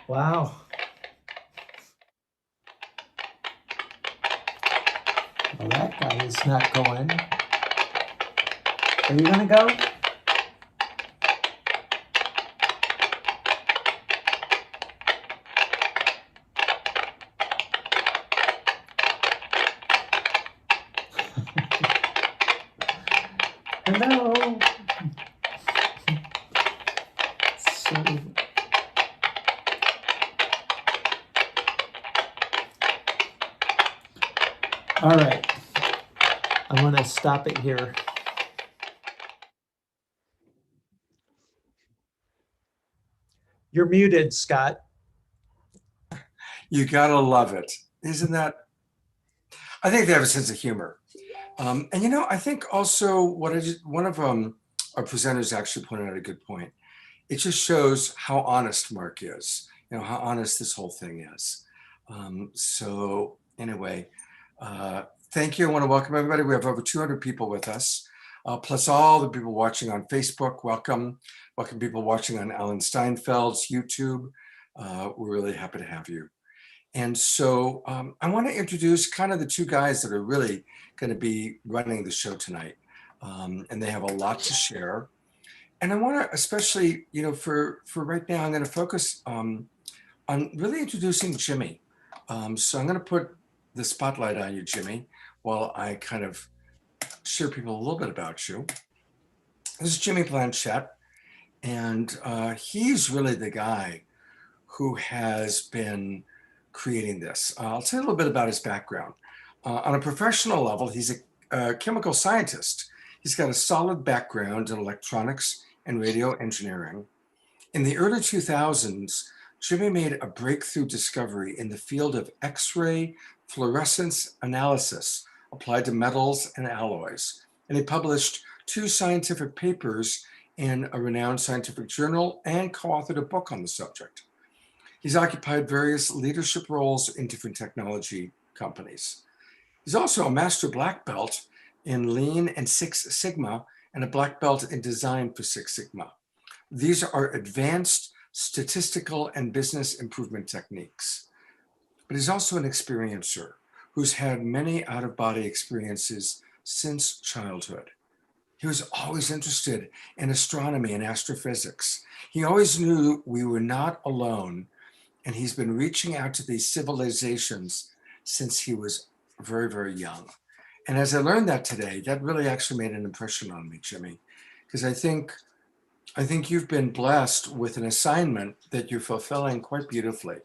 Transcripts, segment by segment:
Wow. Well, that guy is not going. Are you gonna go? Hello. So, all right. I'm gonna stop it here. You're muted, Scott. You gotta love it. Isn't that? I think they have a sense of humor. And I think also one of our presenters actually pointed out a good point. It just shows how honest Mark is, how honest this whole thing is. So anyway, thank you. I want to welcome everybody. We have over 200 people with us, plus all the people watching on Facebook. Welcome. Welcome people watching on Alan Steinfeld's YouTube. We're really happy to have you. And so I want to introduce kind of the two guys that are really going to be running the show tonight. And they have a lot to share. And I want to especially, for right now, I'm going to focus on really introducing Jimmy. So I'm going to put the spotlight on you, Jimmy, while I kind of share people a little bit about you. This is Jimmy Blanchette, and he's really the guy who has been creating this. I'll tell you a little bit about his background. On a professional level, he's a chemical scientist. He's got a solid background in electronics and radio engineering. In the early 2000s, Jimmy made a breakthrough discovery in the field of X-ray fluorescence analysis applied to metals and alloys. And he published 2 scientific papers in a renowned scientific journal and co-authored a book on the subject. He's occupied various leadership roles in different technology companies. He's also a master black belt in Lean and Six Sigma and a black belt in design for Six Sigma. These are advanced statistical and business improvement techniques. But he's also an experiencer who's had many out-of-body experiences since childhood. He was always interested in astronomy and astrophysics. He always knew we were not alone, and he's been reaching out to these civilizations since he was very, very young. And as I learned that today, that really actually made an impression on me, Jimmy, because I think you've been blessed with an assignment that you're fulfilling quite beautifully.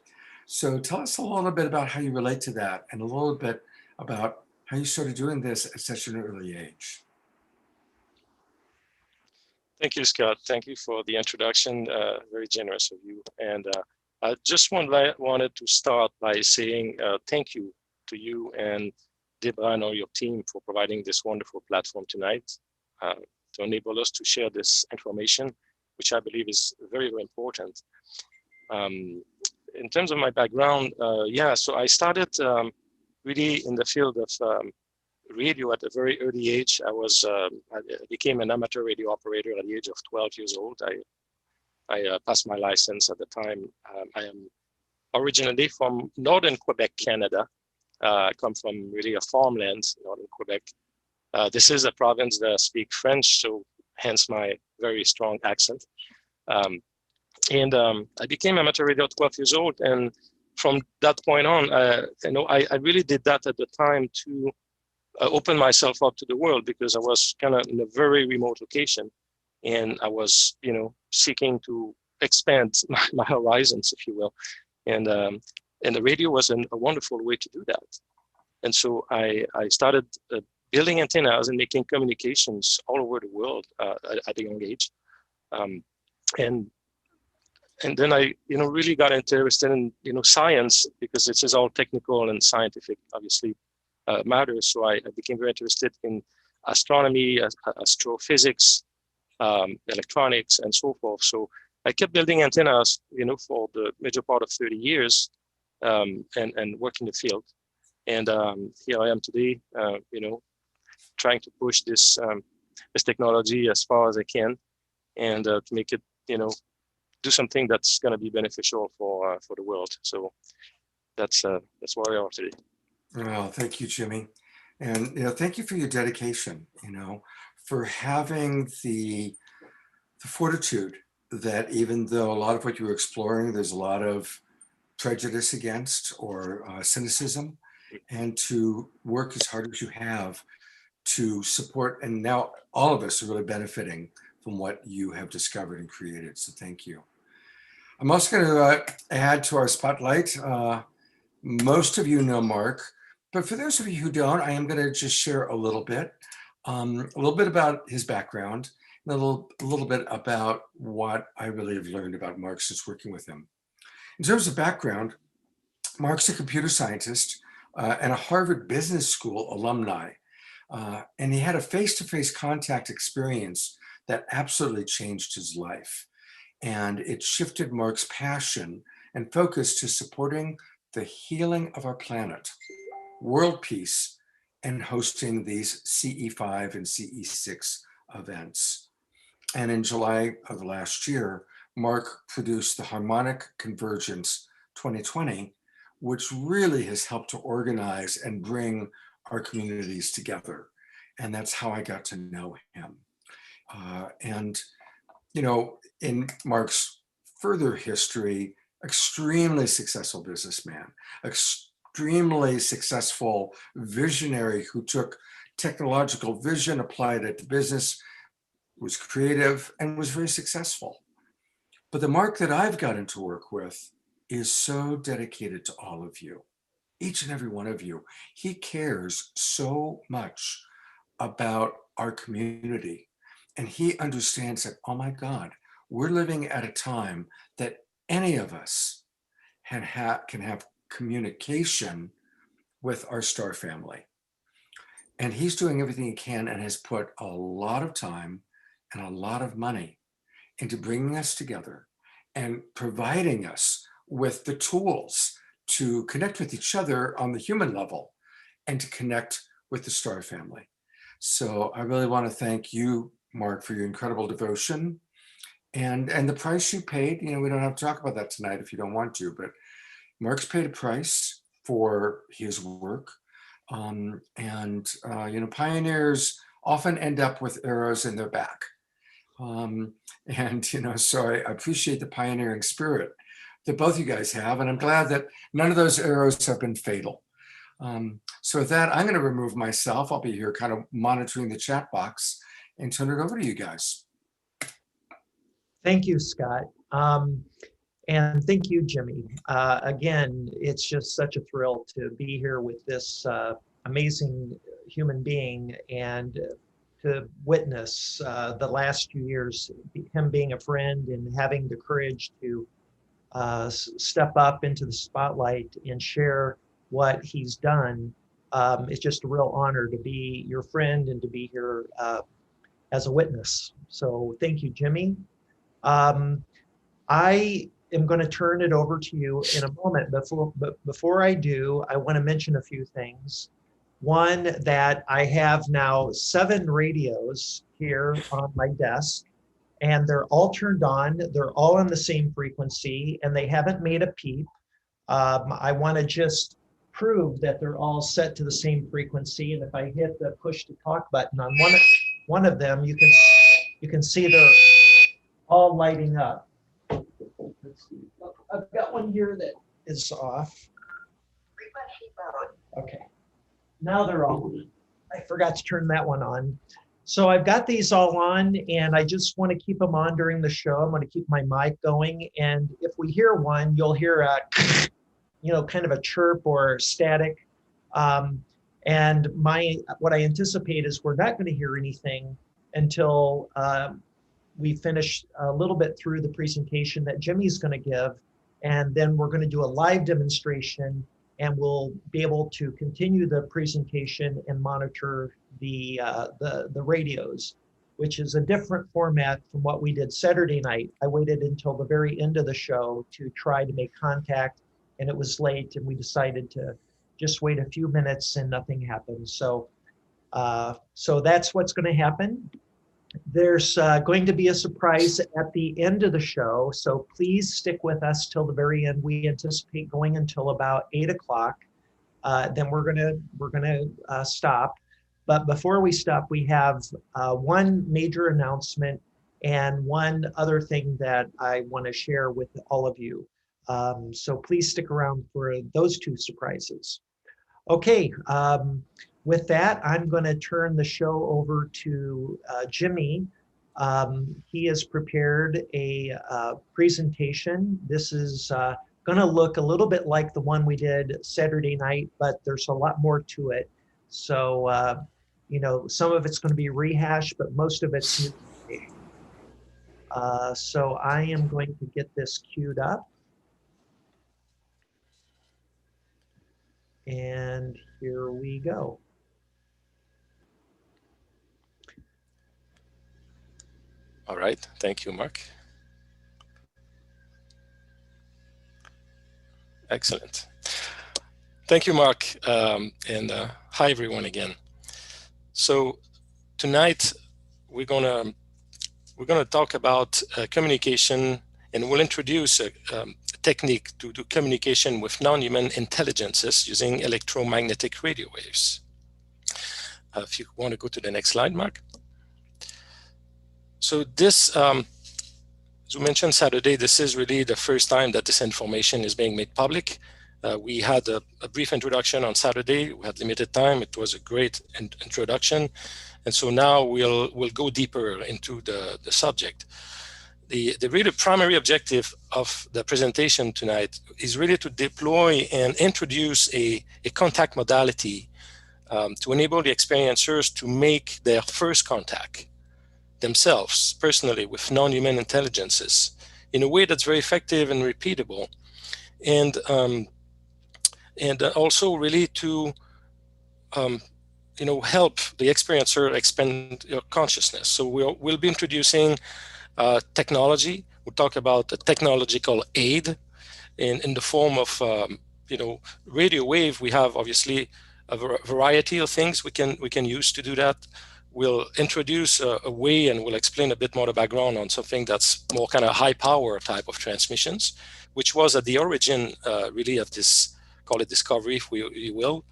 So tell us a little bit about how you relate to that and a little bit about how you started doing this at such an early age. Thank you, Scott. Thank you for the introduction. Very generous of you. And I just wanted to start by saying thank you to you and Debra and all your team for providing this wonderful platform tonight to enable us to share this information, which I believe is very, very important. In terms of my background, so I started really in the field of radio at a very early age. I became an amateur radio operator at the age of 12 years old. I passed my license at the time. I am originally from northern Quebec, Canada. I come from really a farmland, northern Quebec. This is a province that speaks French, so hence my very strong accent. I became amateur radio at 12 years old, and from that point on, I really did that at the time to open myself up to the world, because I was kind of in a very remote location, and I was, seeking to expand my horizons, if you will, and the radio was a wonderful way to do that. And so I started building antennas and making communications all over the world at a young age, and then I, really got interested in, science, because this is all technical and scientific, obviously, matters. So I became very interested in astronomy, astrophysics, electronics, and so forth. So I kept building antennas, for the major part of 30 years, and work in the field. And here I am today, trying to push this technology as far as I can, and to make it, do something that's going to be beneficial for the world. So that's where we are today. Well, thank you, Jimmy. And, thank you for your dedication, for having the fortitude that even though a lot of what you were exploring, there's a lot of prejudice against or cynicism, and to work as hard as you have to support. And now all of us are really benefiting from what you have discovered and created. So thank you. I'm also going to add to our spotlight. Most of you know Mark, but for those of you who don't, I am going to just share a little bit about his background, and a little bit about what I really have learned about Mark since working with him. In terms of background, Mark's a computer scientist and a Harvard Business School alumni. And he had a face-to-face contact experience that absolutely changed his life. And it shifted Mark's passion and focus to supporting the healing of our planet, world peace, and hosting these CE5 and CE6 events. And in July of last year, Mark produced the Harmonic Convergence 2020, which really has helped to organize and bring our communities together. And that's how I got to know him. In Mark's further history, extremely successful businessman, extremely successful visionary who took technological vision, applied it to business, was creative, and was very successful. But the Mark that I've gotten to work with is so dedicated to all of you, each and every one of you. He cares so much about our community, and he understands that, oh my God, we're living at a time that any of us can have communication with our star family. And he's doing everything he can and has put a lot of time and a lot of money into bringing us together and providing us with the tools to connect with each other on the human level and to connect with the star family. So I really want to thank you, Mark, for your incredible devotion and the price you paid. We don't have to talk about that tonight if you don't want to, but Mark's paid a price for his work. Pioneers often end up with arrows in their back. So I appreciate the pioneering spirit that both you guys have, and I'm glad that none of those arrows have been fatal. So with that, I'm going to remove myself. I'll be here kind of monitoring the chat box and turn it over to you guys. Thank you, Scott. And thank you, Jimmy. Again, it's just such a thrill to be here with this amazing human being and to witness the last few years, him being a friend and having the courage to step up into the spotlight and share what he's done. It's just a real honor to be your friend and to be here as a witness. So thank you, Jimmy. I am going to turn it over to you in a moment, but before I do, I want to mention a few things. One, that I have now 7 radios here on my desk, and they're all turned on. They're all on the same frequency, and they haven't made a peep. I want to just prove that they're all set to the same frequency, and if I hit the push to talk button on one of them, you can see they're all lighting up. Let's see. I've got one here that is off. Frequency mode. Okay. Now they're all. I forgot to turn that one on. So I've got these all on, and I just want to keep them on during the show. I'm going to keep my mic going, and if we hear one, you'll hear a, kind of a chirp or static. And what I anticipate is we're not going to hear anything until we finish a little bit through the presentation that Jimmy's going to give, and then we're going to do a live demonstration, and we'll be able to continue the presentation and monitor the radios, which is a different format from what we did Saturday night. I waited until the very end of the show to try to make contact, and it was late, and we decided to just wait a few minutes, and nothing happened. So that's what's going to happen. There's going to be a surprise at the end of the show, so please stick with us till the very end. We anticipate going until about 8 o'clock. Then we're gonna stop. But before we stop, we have one major announcement and one other thing that I want to share with all of you. So please stick around for those two surprises. Okay, with that, I'm going to turn the show over to Jimmy. He has prepared a presentation. This is going to look a little bit like the one we did Saturday night, but there's a lot more to it. So, you know, some of it's going to be rehashed, but most of it's new. So I am going to get this queued up. And here we go. All right, thank you, Mark. Excellent. Thank you, Mark, and hi everyone again. So tonight we're gonna talk about communication, and we'll introduce a technique to do communication with non-human intelligences using electromagnetic radio waves. If you want to go to the next slide, Mark. So this, as we mentioned Saturday, this is really the first time that this information is being made public. We had a brief introduction on Saturday. We had limited time. It was a great introduction. And so now we'll go deeper into the subject. The really primary objective of the presentation tonight is really to deploy and introduce a contact modality to enable the experiencers to make their first contact themselves personally with non-human intelligences in a way that's very effective and repeatable, and also really to you know, help the experiencer expand your consciousness. So we'll be introducing technology. We'll talk about a technological aid in the form of you know, radio wave. We have obviously a variety of things we can use to do that. We'll introduce a way, and we'll explain a bit more the background on something that's more kind of high power type of transmissions, which was at the origin really of this, call it discovery, if you will.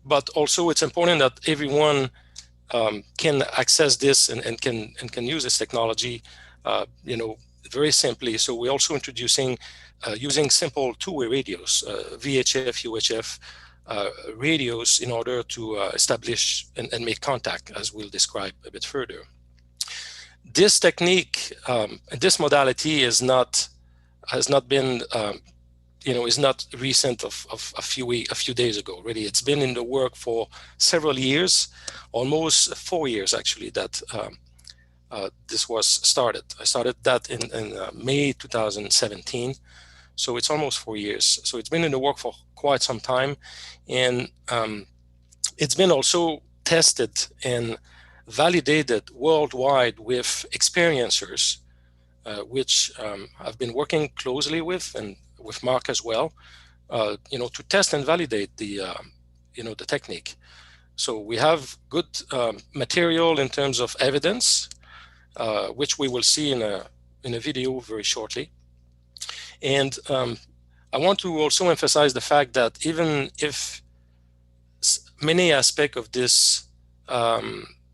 But also it's important that everyone can access this and can use this technology, you know, very simply. So we're also introducing using simple two-way radios, VHF, UHF radios, in order to establish and make contact, as we'll describe a bit further. This technique, this modality has not been you know, is not recent of a few days ago. Really, it's been in the work for several years, almost 4 years actually, that this was started. I started that in May 2017, so it's almost 4 years. So it's been in the work for quite some time, and it's been also tested and validated worldwide with experiencers, which I've been working closely with, and with Mark as well, you know, to test and validate the, you know, the technique. So we have good material in terms of evidence, which we will see in a video very shortly. And I want to also emphasize the fact that even if many aspects of this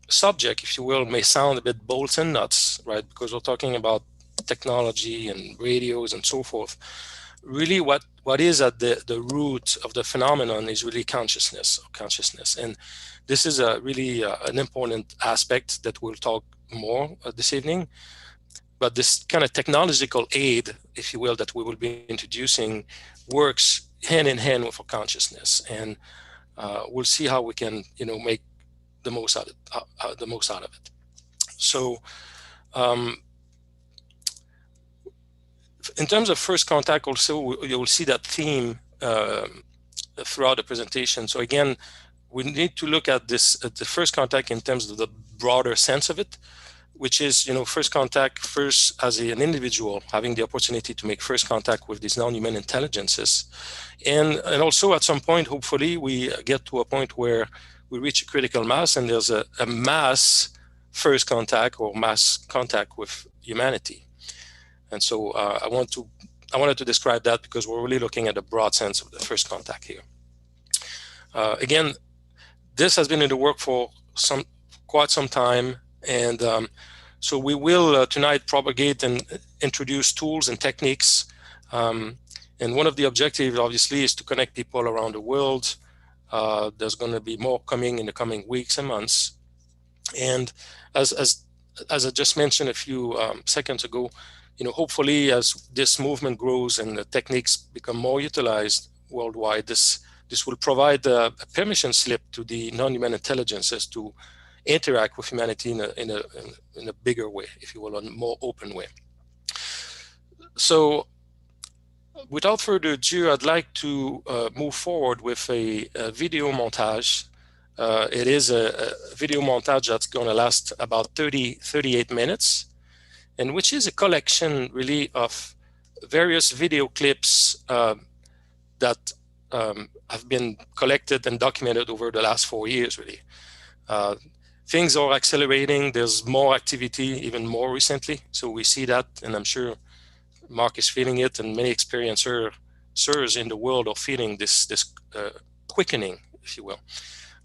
subject, if you will, may sound a bit bolts and nuts, right? Because we're talking about technology and radios and so forth. Really what is at the root of the phenomenon is really consciousness. And this is a really an important aspect that we'll talk more this evening. But this kind of technological aid, if you will, that we will be introducing works hand in hand with our consciousness. And we'll see how we can, you know, make the most out of it. So in terms of first contact, also you'll see that theme throughout the presentation. So again, we need to look at this the first contact in terms of the broader sense of it, which is, you know, first contact first as an individual having the opportunity to make first contact with these non-human intelligences, and also at some point, hopefully, we get to a point where we reach a critical mass, and there's a mass first contact or mass contact with humanity. And so I wanted to describe that because we're really looking at the broad sense of the first contact here. Again, this has been in the work for quite some time, and so we will tonight propagate and introduce tools and techniques. And one of the objectives, obviously, is to connect people around the world. There's going to be more coming in the coming weeks and months. And as I just mentioned a few seconds ago, hopefully as this movement grows and the techniques become more utilized worldwide, this will provide a permission slip to the non-human intelligences to interact with humanity in a bigger way, if you will, a more open way. So without further ado, I'd like to move forward with a video montage. It is a video montage that's going to last about 38 minutes, and which is a collection really of various video clips that have been collected and documented over the last 4 years, really. Things are accelerating. There's more activity, even more recently. So we see that, and I'm sure Mark is feeling it, and many experiencers in the world are feeling this quickening, if you will.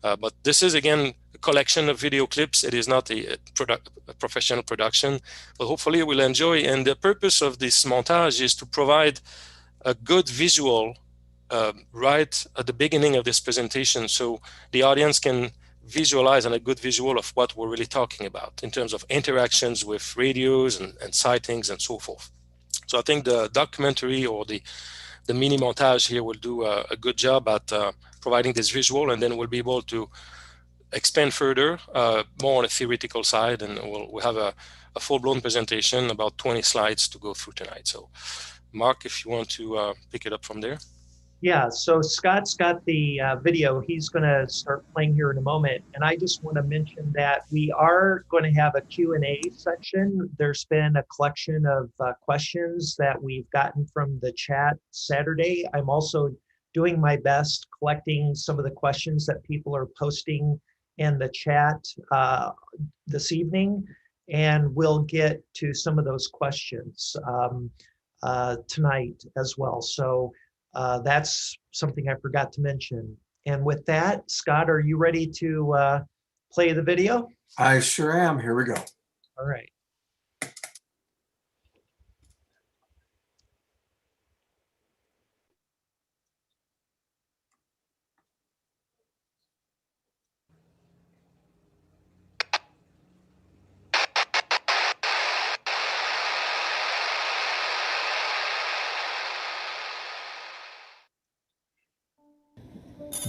But this is, again, a collection of video clips. It is not a professional production, but hopefully we'll enjoy. And the purpose of this montage is to provide a good visual right at the beginning of this presentation, so the audience can visualize and a good visual of what we're really talking about in terms of interactions with radios and sightings and so forth. So I think the documentary or the mini montage here will do a good job at providing this visual, and then we'll be able to expand further, more on a theoretical side, and we'll have a full-blown presentation, about 20 slides to go through tonight. So Mark, if you want to pick it up from there. Yeah, so Scott's got the video. He's going to start playing here in a moment. And I just want to mention that we are going to have a Q&A section. There's been a collection of questions that we've gotten from the chat Saturday. I'm also doing my best collecting some of the questions that people are posting in the chat this evening. And we'll get to some of those questions tonight as well. So that's something I forgot to mention. And with that, Scott, are you ready to play the video? I sure am. Here we go. All right.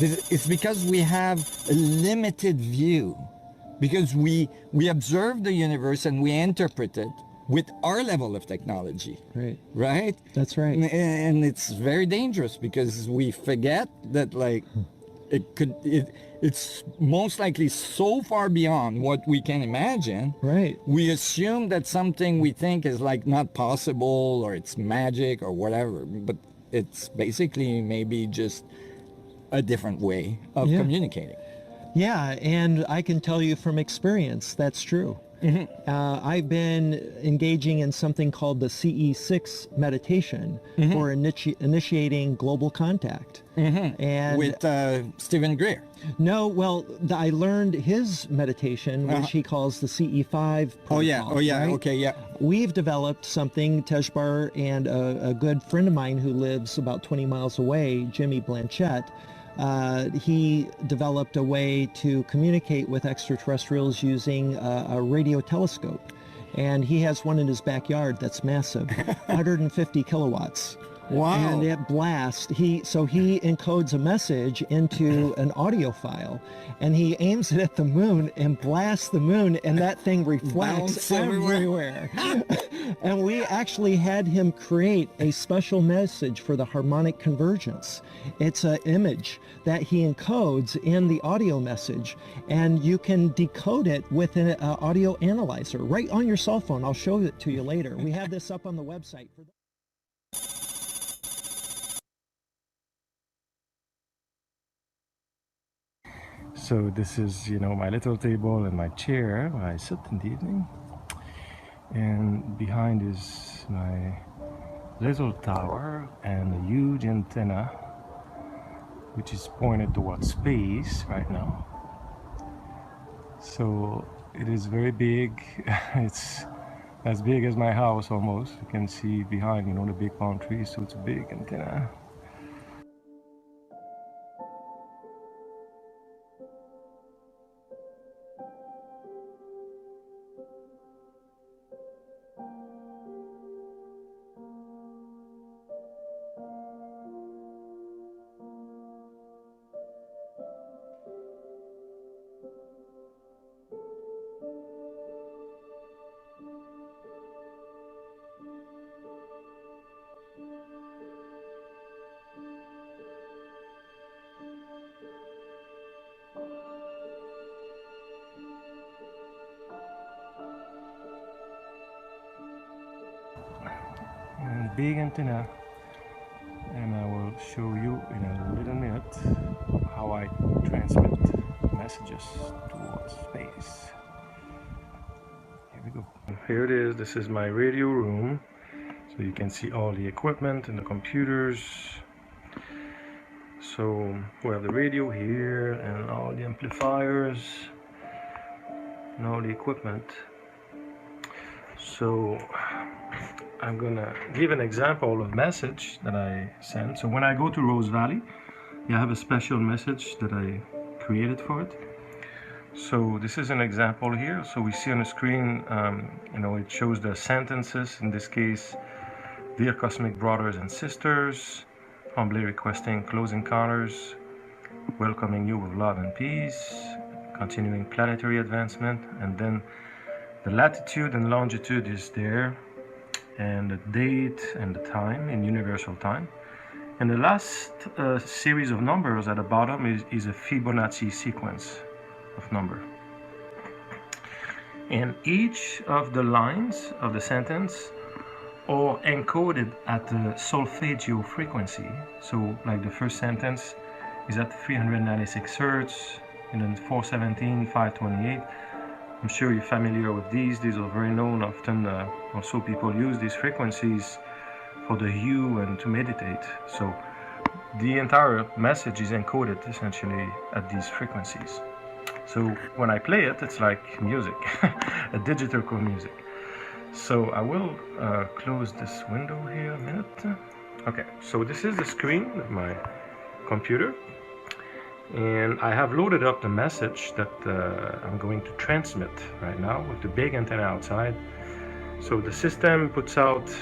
It's because we have a limited view, because we observe the universe and we interpret it with our level of technology. Right? That's right. And it's very dangerous because we forget that, like, it's most likely so far beyond what we can imagine. Right. We assume that something we think is like not possible, or it's magic or whatever, but it's basically maybe just a different way of communicating. Yeah, and I can tell you from experience, that's true. Mm-hmm. I've been engaging in something called the CE6 meditation for initiating global contact. And with Stephen Greer. No, well, I learned his meditation, which he calls the CE5 protocol. Right? Okay, yeah. We've developed something, Tejbar and a good friend of mine who lives about 20 miles away, Jimmy Blanchette, he developed a way to communicate with extraterrestrials using a radio telescope. And he has one in his backyard that's massive, 150 kilowatts. Wow. And it blasts. So he encodes a message into an audio file, and he aims it at the moon and blasts the moon, and that thing reflects everywhere. And we actually had him create a special message for the harmonic convergence. It's an image that he encodes in the audio message, and you can decode it with an audio analyzer right on your cell phone. I'll show it to you later. We have this up on the website. So this is, you know, my little table and my chair where I sit in the evening. And behind is my little tower and a huge antenna, which is pointed towards space right now. So it is very big. It's as big as my house almost. You can see behind, you know, the big palm trees, so it's a big antenna. And big antenna, and I will show you in a little minute how I transmit messages towards space. Here we go. Here it is. This is my radio room, so you can see all the equipment and the computers. So we have the radio here and all the amplifiers and all the equipment. So I'm gonna give an example of message that I send. So when I go to Rose Valley, I have a special message that I created for it. So this is an example here. So we see on the screen, you know, it shows the sentences. In this case, dear cosmic brothers and sisters, humbly requesting close encounters, welcoming you with love and peace, continuing planetary advancement, and then the latitude and longitude is there, and the date and the time in universal time. And the last series of numbers at the bottom is a Fibonacci sequence of number. And each of the lines of the sentence are encoded at the solfeggio frequency. So like the first sentence is at 396 Hertz, and then 417, 528. I'm sure you're familiar with these. These are very known. Often also people use these frequencies for the hue and to meditate. So the entire message is encoded essentially at these frequencies. So when I play it, it's like music, a digital core music. So I will close this window here a minute. Okay, so this is the screen of my computer. And I have loaded up the message that I'm going to transmit right now with the big antenna outside. So the system puts out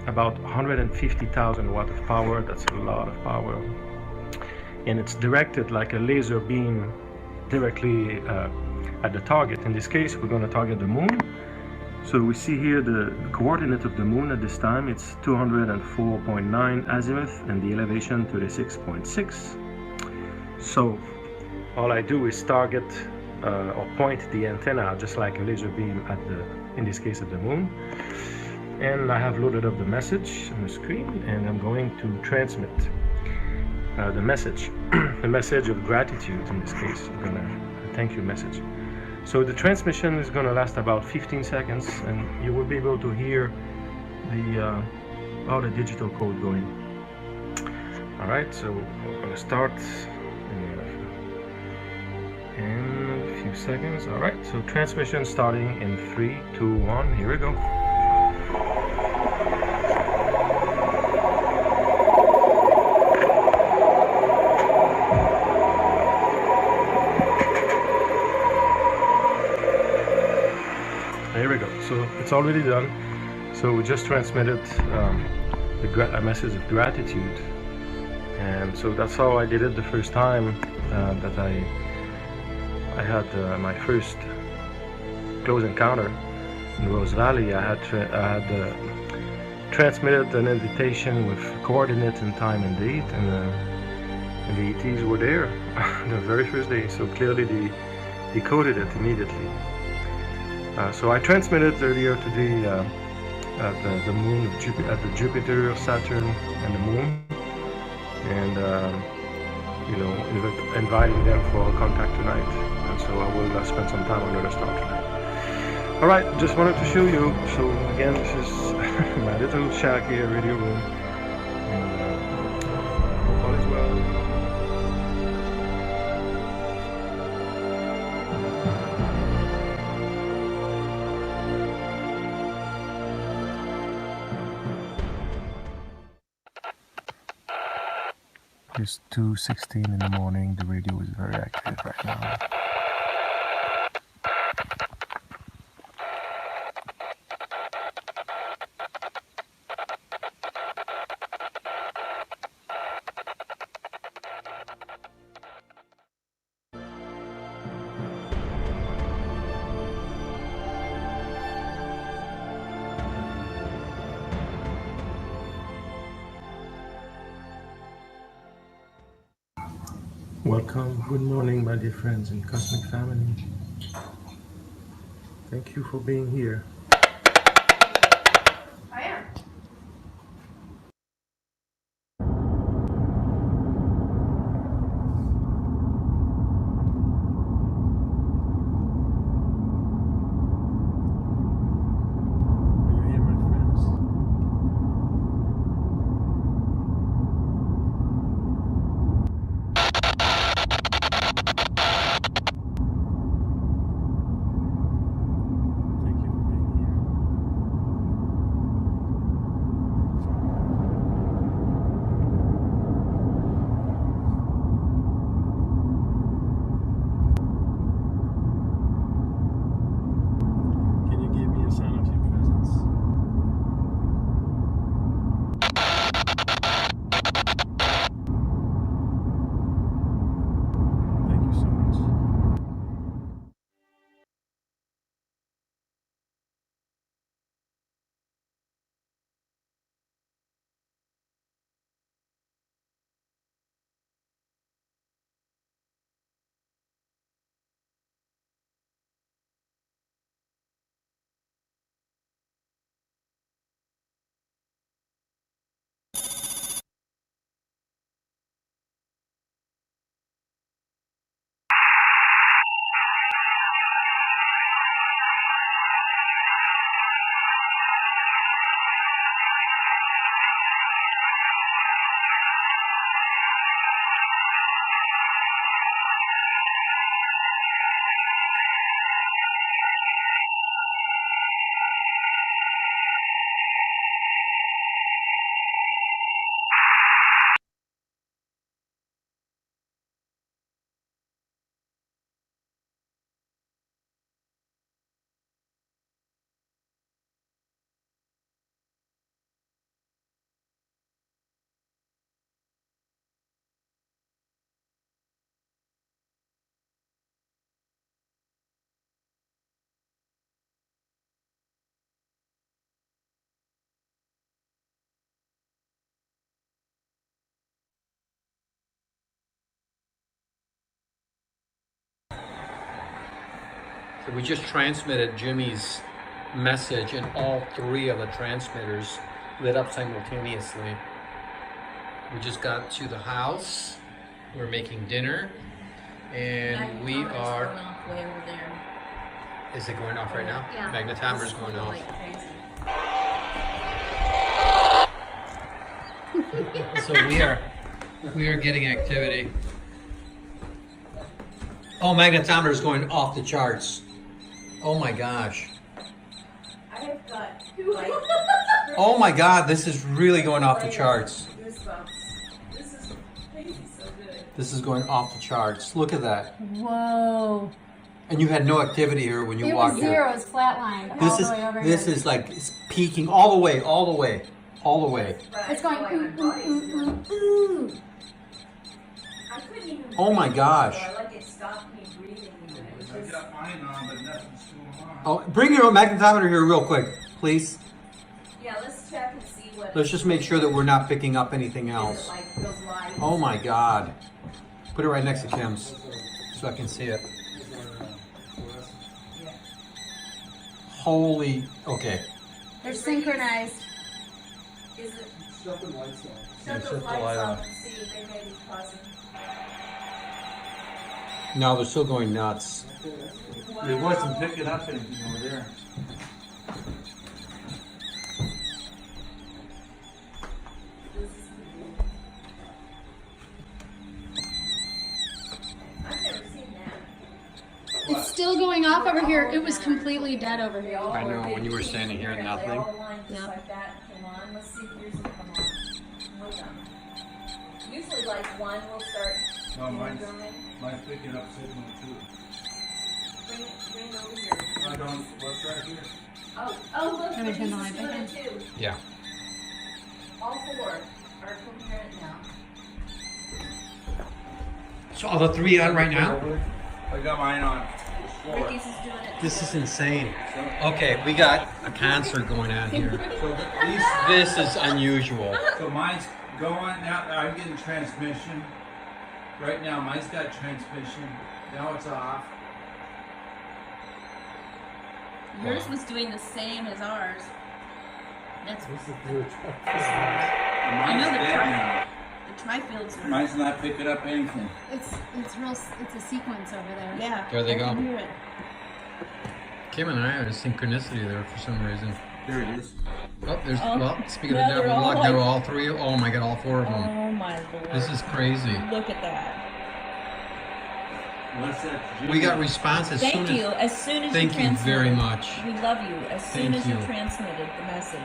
about 150,000 watts of power. That's a lot of power. And it's directed like a laser beam directly at the target. In this case, we're going to target the moon. So we see here the coordinate of the moon at this time. It's 204.9 azimuth and the elevation 36.6. So all I do is target or point the antenna just like a laser beam at in this case at the moon. And I have loaded up the message on the screen, and I'm going to transmit the message, a message of gratitude in this case, a thank you message. So the transmission is going to last about 15 seconds, and you will be able to hear all the digital code going. All right, so we're going to start in a few seconds. All right, so transmission starting in 3, 2, 1. Here we go. Here we go. So it's already done. So we just transmitted a message of gratitude, and so that's how I did it the first time that I had my first close encounter in Rose Valley. I had transmitted an invitation with coordinates and time and date, and the ETs were there the very first day. So clearly they decoded it immediately. So I transmitted earlier today at the moon, at the Jupiter, Saturn, and the moon, and inviting them for contact tonight. And so I will spend some time under the star tonight. All right, just wanted to show you. So again, this is my little shack here, radio room. And hope all is well. It's 2:16 in the morning. The radio is very active right now. Welcome, good morning, my dear friends and cosmic family. Thank you for being here. I am. Are you here, my friends? Thank you for being here. Can you give me a sign of your presence? Thank you so much. So we just transmitted Jimmy's message, and all three of the transmitters lit up simultaneously. We just got to the house. We're making dinner, and we are. Way over there. Is it going off right now? Yeah. Magnetometer's going off. Like crazy. So we are getting activity. Oh, magnetometer is going off the charts. Oh my gosh. I have got like Oh my God, this is really going off the charts. goosebumps. This is crazy, so good. This is going off the charts. Look at that. Whoa. And you had no activity here when you It walked was here. zero, it was flatlined all the way over This here. is like it's peaking all the way, all the way, all the way. It's going ooh, ooh, ooh, ooh, ooh. I couldn't even Oh my breathe gosh. before. Like it stopped me breathing. It was just, Oh, bring your magnetometer here real quick, please. yeah, let's check and see what. Let's just make sure that we're not picking up anything Is else. it like those lights? Oh my God. Put it right next to Kim's so I can see it. Holy, okay. They're synchronized. Is it? Yeah, Shut shut those the lights light off off. and see if they may be causing. No, they're still going nuts. It wasn't picking up anything over there. I've never seen that. It's still going off over here. It was completely dead over here. I know, when you were standing here, nothing. They all aligned just like that came on. Let's see if yours will come on. Hold on. Usually like one will start No, drumming. mine's picking up signal too. Bring it over here. I don't, what's right here? Oh, look, Can we this turn is the light back doing on? it too. Yeah. All four are coherent now. So are the three on right now? I got mine on. Ricky's is doing it. This is insane. Okay, we got a concert going on here. So This is unusual. so mine's going now. I'm getting transmission. Right now, mine's got transmission. Now it's off. Yours was doing the same as ours. That's And I know mine's the dead now. the tri-fields are. Mine's not picking up anything. It's a sequence over there. Yeah. There they I can go. hear it. Kim and I had a synchronicity there for some reason. There it is. Oh, there's, Oh. well, speaking No, of the they're devil, all look, there were like- all three. Oh my God, all four of them. Oh my lord. This is crazy. Look at that. What's that? We got response as soon Thank as. you. As soon as Thank you you transmitted. very much. We love you. As soon Thank as you you. transmitted the message.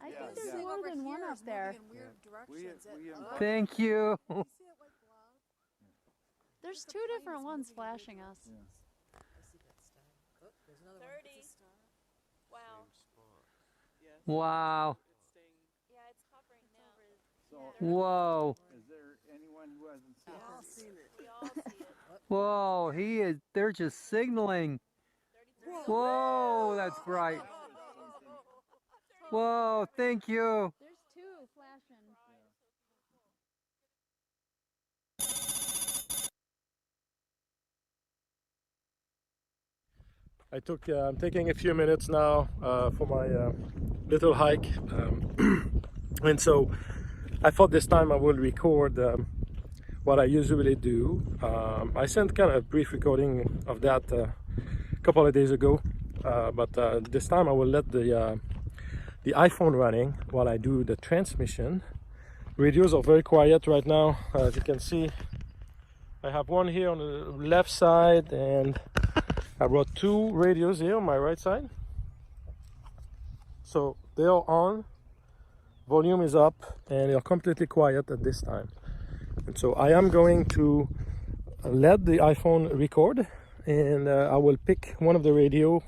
I think there's more than one up there. Thank you. There's two different ones flashing us. 30. Wow. Wow. Yeah, it's hovering now. Whoa. Is there anyone who hasn't seen We all see it. Whoa. They're just signaling. Whoa, that's bright. Whoa, thank you. There's two flashing. I'm taking a few minutes now for my little hike, and so I thought this time I will record what I usually do. I sent kind of a brief recording of that a couple of days ago, but this time I will let the iPhone running while I do the transmission. Radios are very quiet right now. As you can see, I have one here on the left side, and I brought two radios here on my right side. So they are on, volume is up, and they are completely quiet at this time. And so I am going to let the iPhone record, and I will pick one of the radio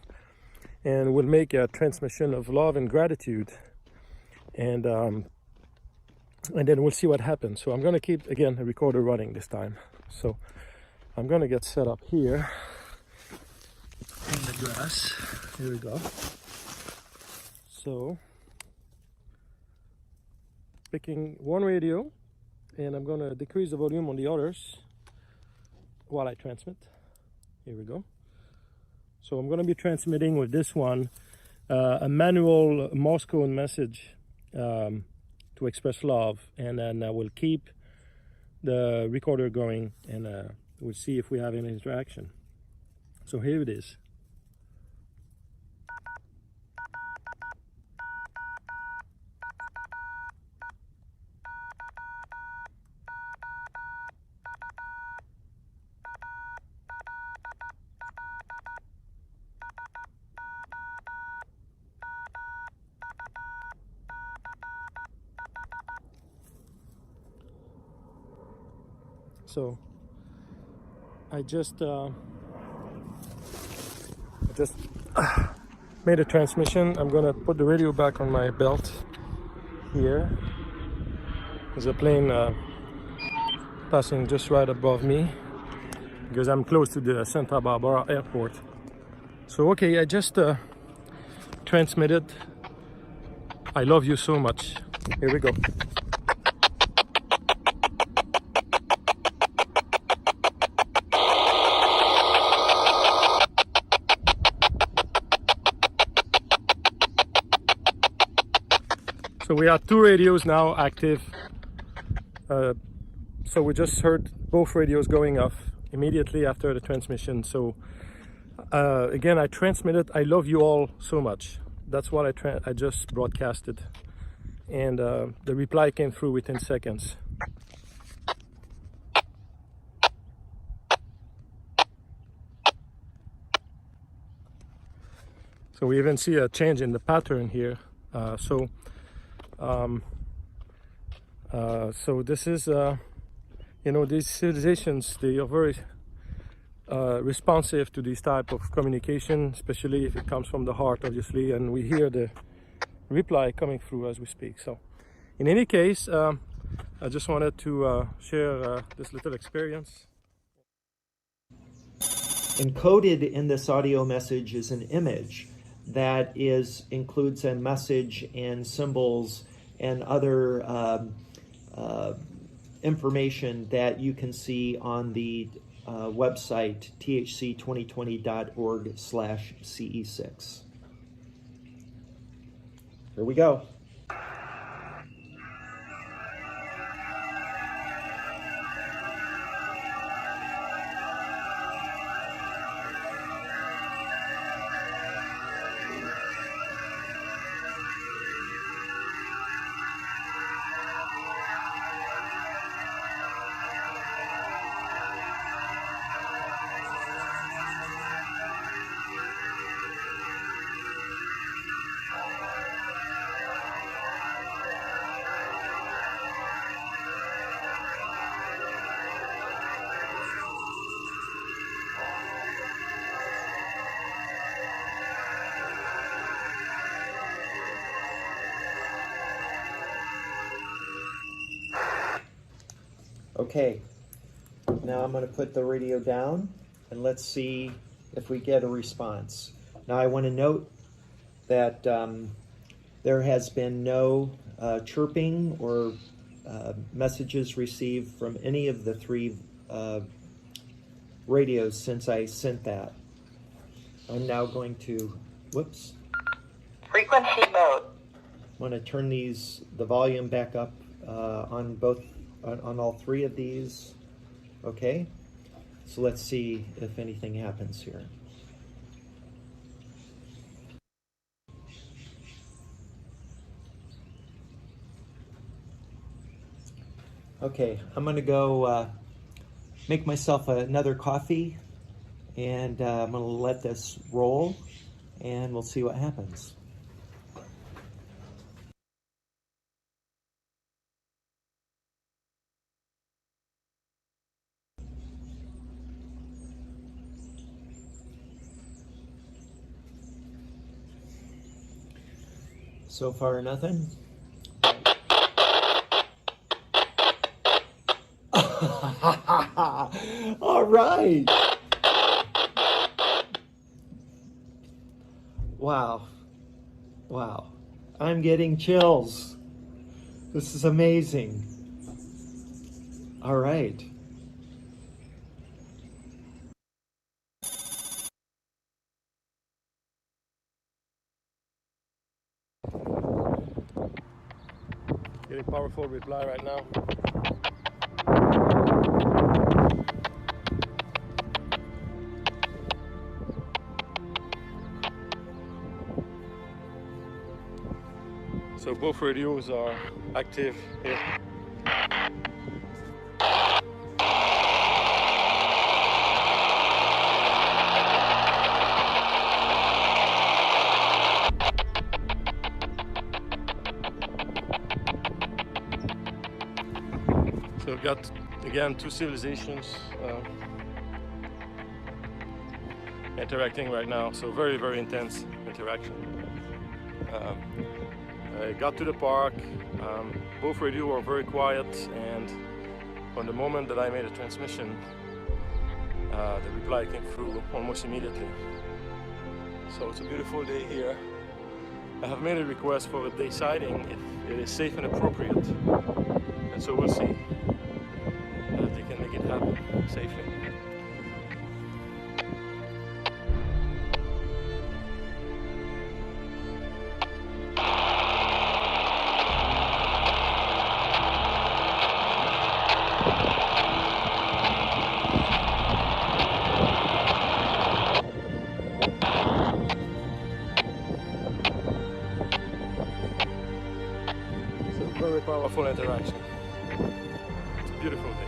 and we'll make a transmission of love and gratitude, and then we'll see what happens. So I'm going to keep, again, the recorder running this time. So I'm going to get set up here in the grass. Here we go. So picking one radio, and I'm going to decrease the volume on the others while I transmit. Here we go. So I'm going to be transmitting with this one a manual Morse code message to express love, and then we'll keep the recorder going, and we'll see if we have any interaction. So here it is. So I just made a transmission. I'm gonna put the radio back on my belt here. There's a plane passing just right above me because I'm close to the Santa Barbara airport. So okay, I just transmitted. I love you so much. Here we go. So we have 2 radios now active. So we just heard both radios going off immediately after the transmission. So again, I transmitted, I love you all so much. That's what I just broadcasted. And the reply came through within seconds. So we even see a change in the pattern here. So this is, you know, these civilizations, they are very responsive to this type of communication, especially if it comes from the heart, obviously, and we hear the reply coming through as we speak. So in any case, I just wanted to share this little experience. Encoded in this audio message is an image that includes a message and symbols and other information that you can see on the website thc2020.org/ce6. Here we go. Okay, now I'm going to put the radio down and let's see if we get a response. Now I want to note that there has been no chirping or messages received from any of the 3 radios since I sent that. I'm now going to, whoops. Frequency mode. I'm going to turn the volume back up on all 3 of these. Okay, so let's see if anything happens here. Okay, I'm gonna go make myself another coffee, and I'm gonna let this roll, and we'll see what happens. So far, nothing. All right. Wow. Wow. I'm getting chills. This is amazing. All right. Getting powerful reply right now. So both radios are active here. So we've got, again, 2 civilizations interacting right now. So very, very intense interaction. I got to the park, both radios were very quiet, and from the moment that I made a transmission, the reply came through almost immediately. So it's a beautiful day here. I have made a request for a day sighting if it is safe and appropriate, and so we'll see if they can make it happen safely. very powerful interaction. It's a beautiful thing.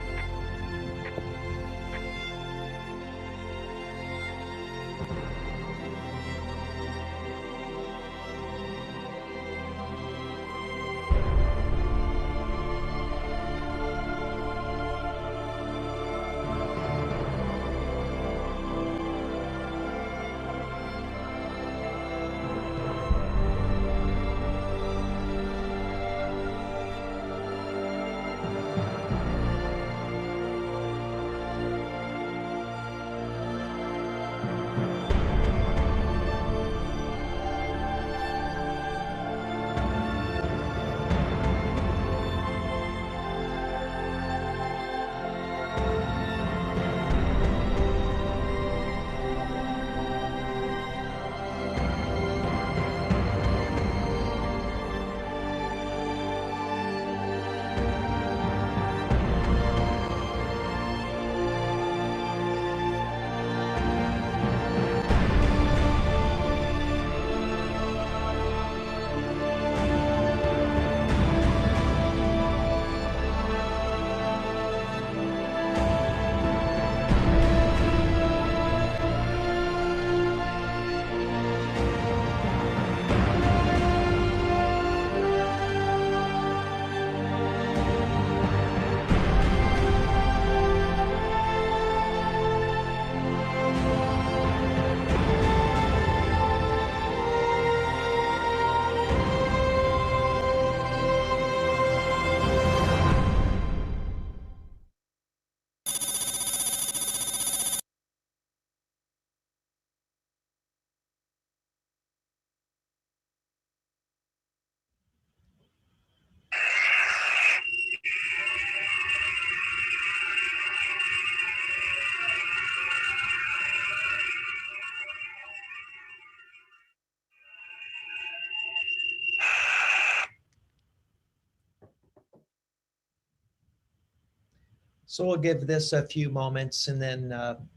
So we'll give this a few moments and then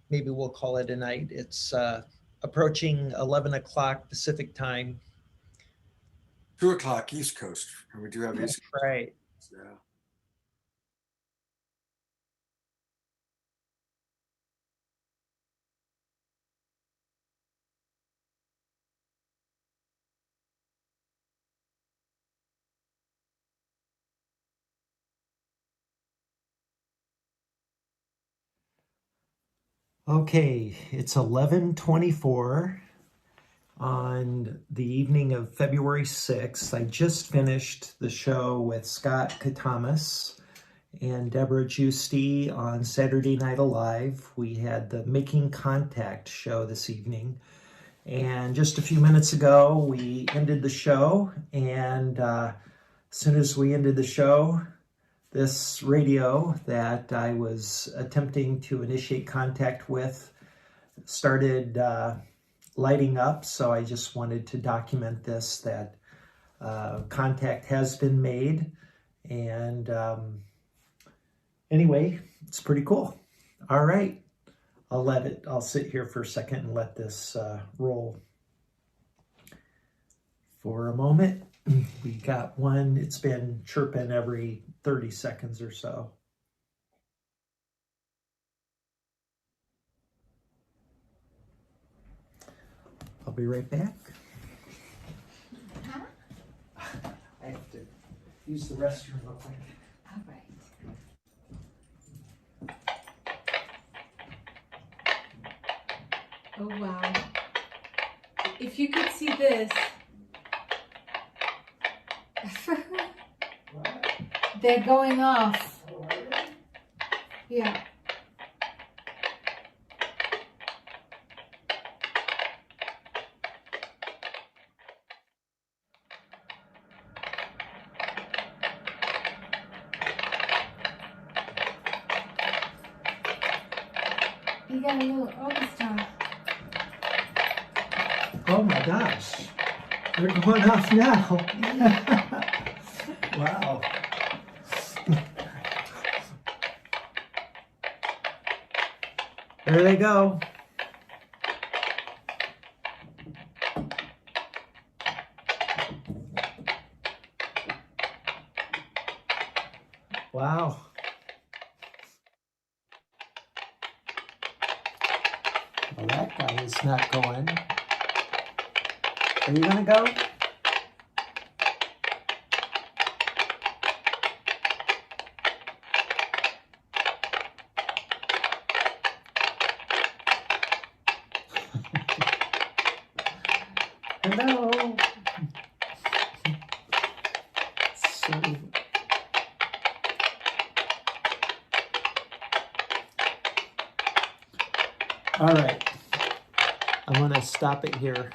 maybe we'll call it a night. It's approaching 11 o'clock Pacific time. 2 o'clock East Coast, and we do have East Coast. Right. Yeah. Okay, it's 11:24 on the evening of February 6th. I just finished the show with Scott Catamas and Deborah Giusti on Saturday Night Alive. We had the Making Contact show this evening. And just a few minutes ago, we ended the show. And as soon as we ended the show, this radio that I was attempting to initiate contact with started lighting up. So I just wanted to document this, that contact has been made. And anyway, it's pretty cool. All right, I'll sit here for a second and let this roll for a moment. We got one, it's been chirping every 30 seconds or so. I'll be right back. Huh? I have to use the restroom real quick. All right. Oh, wow. If you could see this. They're going off. Yeah. You got a little orchestra. Oh my gosh. They're going off now. Wow. There they go. Wow. Well, that guy is not going. Are you gonna go? Hello. So, all right. I'm gonna stop it here.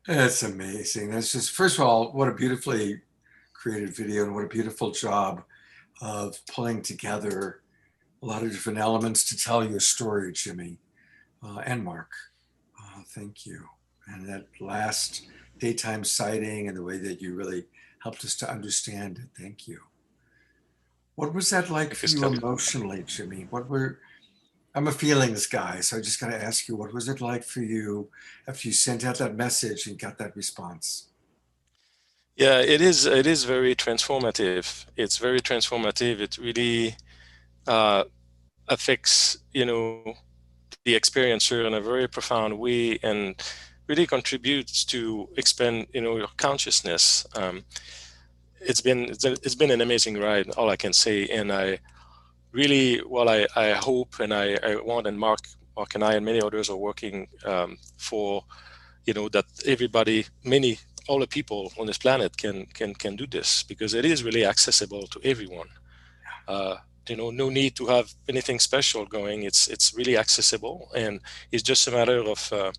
That's amazing. That's just, first of all, what a beautifully created video and what a beautiful job of pulling together a lot of different elements to tell your story, Jimmy and Mark. Thank you. And that last daytime sighting and the way that you really helped us to understand it. Thank you. What was that like for you emotionally, Jimmy? I'm a feelings guy, so I just got to ask you, what was it like for you after you sent out that message and got that response? Yeah, it is very transformative. It's very transformative. It really affects, the experiencer in a very profound way and really contributes to expand, your consciousness. It's been an amazing ride, all I can say. And I really, I hope and I want, and Mark and I and many others are working for, that everybody, all the people on this planet can do this, because it is really accessible to everyone. No need to have anything special going. It's really accessible, and it's just a matter of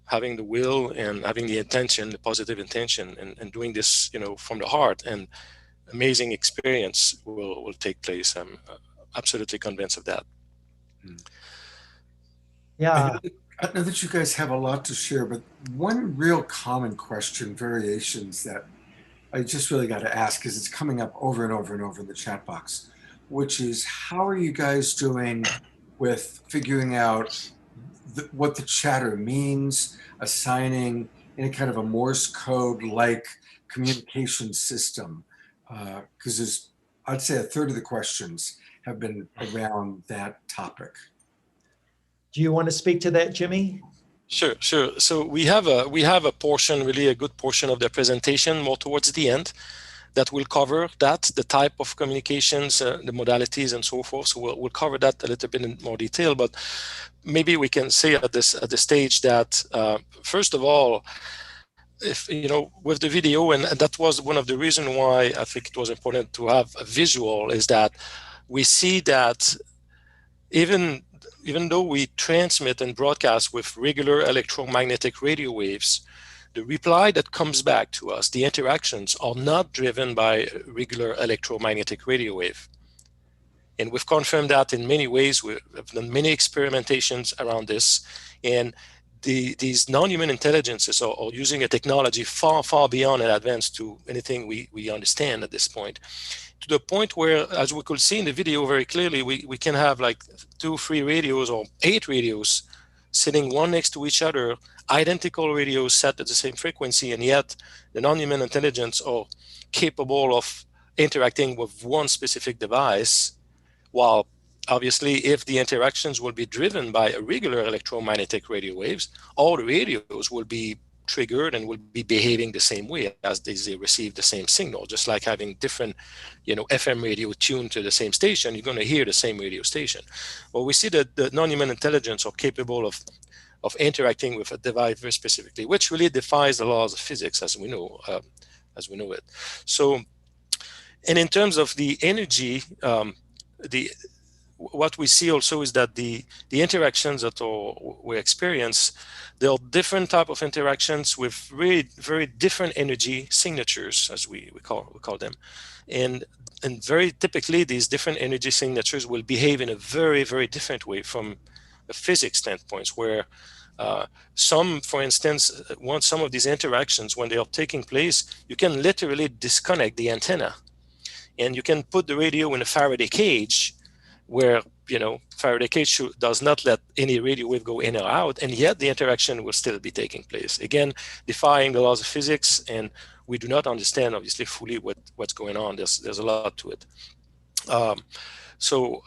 having the will and having the intention, the positive intention, and doing this, from the heart. And amazing experience will take place. I'm absolutely convinced of that. Yeah. I know that you guys have a lot to share, but one real common question, variations that I just really got to ask, because it's coming up over and over and over in the chat box, which is, how are you guys doing with figuring out what the chatter means, assigning any kind of a Morse code-like communication system? Because there's, I'd say, a third of the questions have been around that topic. Do you want to speak to that, Jimmy? Sure. So we have a portion, really a good portion of the presentation more towards the end, that will cover the type of communications, the modalities, and so forth. So we'll cover that a little bit in more detail. But maybe we can say at this stage that first of all, if with the video, and that was one of the reasons why I think it was important to have a visual, is that we see that even though we transmit and broadcast with regular electromagnetic radio waves, the reply that comes back to us, the interactions, are not driven by regular electromagnetic radio wave. And we've confirmed that in many ways. We've done many experimentations around this. And these non-human intelligences are using a technology far, far beyond and advanced to anything we understand at this point. To the point where, as we could see in the video very clearly, we can have like 2, 3 radios or 8 radios sitting one next to each other, identical radios set at the same frequency, and yet the non-human intelligence are capable of interacting with one specific device, while obviously if the interactions will be driven by a regular electromagnetic radio waves, all the radios will be triggered and will be behaving the same way as they receive the same signal. Just like having different, FM radio tuned to the same station, you're going to hear the same radio station. Well, we see that the non-human intelligence are capable of interacting with a device very specifically, which really defies the laws of physics as we know it. So, and in terms of the energy, what we see also is that the interactions that we experience, there are different type of interactions with really very different energy signatures, as we call them, and very typically these different energy signatures will behave in a very, very different way from a physics standpoint, where some, for instance, some of these interactions, when they are taking place, you can literally disconnect the antenna, and you can put the radio in a Faraday cage, where Faraday cage does not let any radio wave go in or out, and yet the interaction will still be taking place. Again, defying the laws of physics, and we do not understand, obviously, fully what's going on. There's a lot to it. So,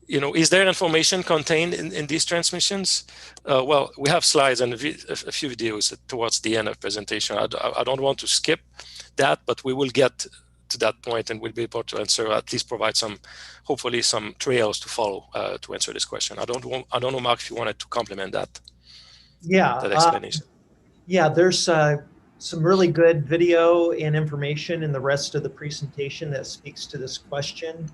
is there information contained in these transmissions? Well, we have slides and a few videos towards the end of the presentation. I don't want to skip that, but we will get to that point, and we'll be able to answer, at least provide hopefully some trails to follow to answer this question. I don't know, Mark, if you wanted to complement that. Yeah. That explanation. There's some really good video and information in the rest of the presentation that speaks to this question.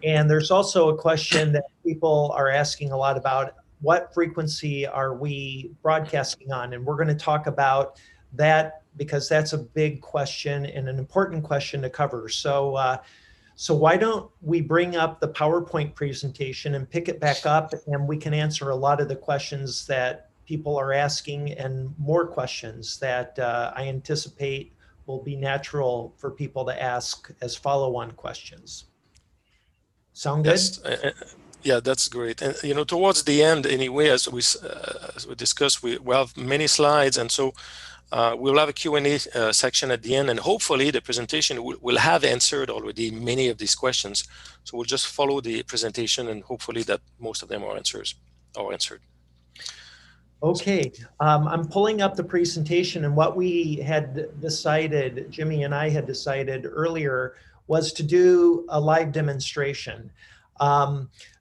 And there's also a question that people are asking a lot about what frequency are we broadcasting on? And we're going to talk about that because that's a big question and an important question to cover. So, so why don't we bring up the PowerPoint presentation and pick it back up, and we can answer a lot of the questions that people are asking and more questions that I anticipate will be natural for people to ask as follow-on questions. Sound good? Yes. Yeah, that's great. And you know, towards the end, anyway, as we discussed, we have many slides, and so we'll have a Q&A section at the end, and hopefully the presentation will have answered already many of these questions. So we'll just follow the presentation, and hopefully that most of them are answered. Okay, I'm pulling up the presentation, and what we had decided, Jimmy and I had decided earlier, was to do a live demonstration.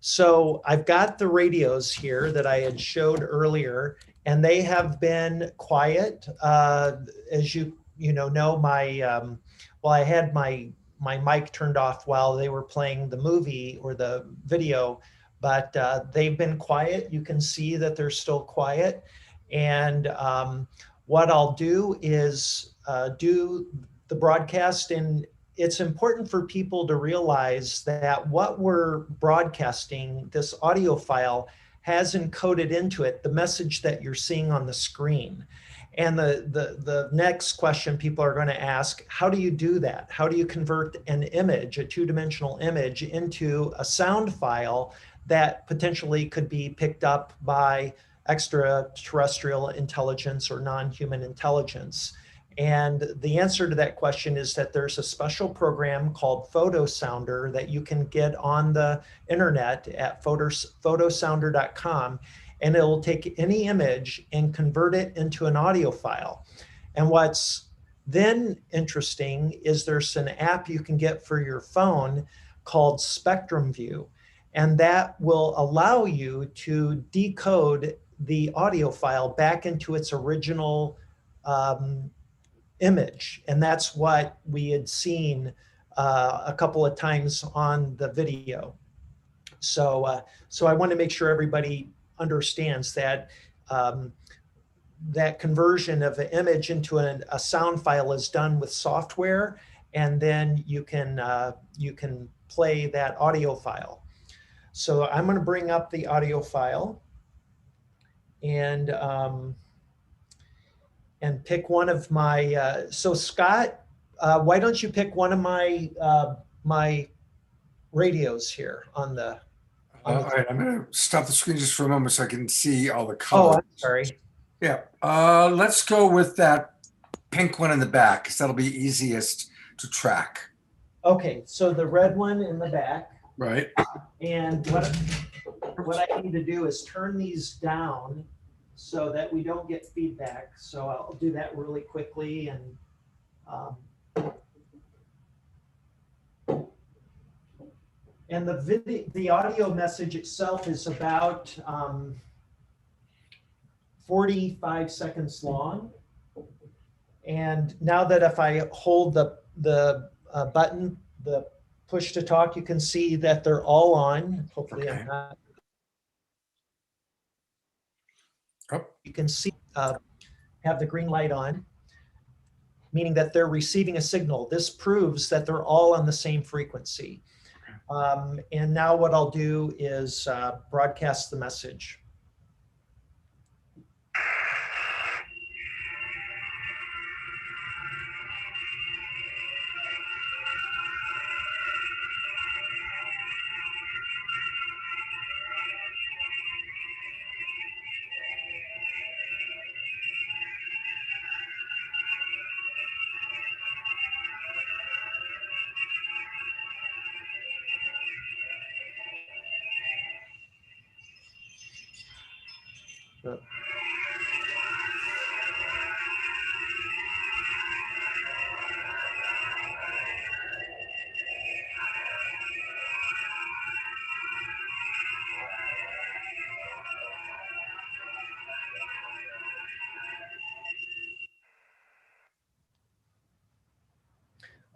So I've got the radios here that I had showed earlier, and they have been quiet. As you know, my well, I had my mic turned off while they were playing the movie or the video, but they've been quiet. You can see that they're still quiet. And what I'll do is do the broadcast, and it's important for people to realize that what we're broadcasting, this audio file, has encoded into it the message that you're seeing on the screen. And the next question people are going to ask, how do you do that? How do you convert an image, a two-dimensional image, into a sound file that potentially could be picked up by extraterrestrial intelligence or non-human intelligence? And the answer to that question is that there's a special program called PhotoSounder that you can get on the internet at photosounder.com, and it will take any image and convert it into an audio file. And what's then interesting is there's an app you can get for your phone called Spectrum View, and that will allow you to decode the audio file back into its original image. And that's what we had seen a couple of times on the video. So, so I want to make sure everybody understands that that conversion of an image into a sound file is done with software, and then you can play that audio file. So I'm going to bring up the audio file and pick one of my, so Scott, why don't you pick one of my my radios here on the. All right, I'm going to stop the screen just for a moment so I can see all the colors. Oh, I'm sorry. Yeah, let's go with that pink one in the back, because that'll be easiest to track. Okay, so the red one in the back. Right. And what I need to do is turn these down so that we don't get feedback. So I'll do that really quickly. And the audio message itself is about 45 seconds long. And now that if I hold the button, the push to talk, you can see that they're all on. Hopefully I'm not. You can see have the green light on, meaning that they're receiving a signal. This proves that they're all on the same frequency. And now what I'll do is broadcast the message.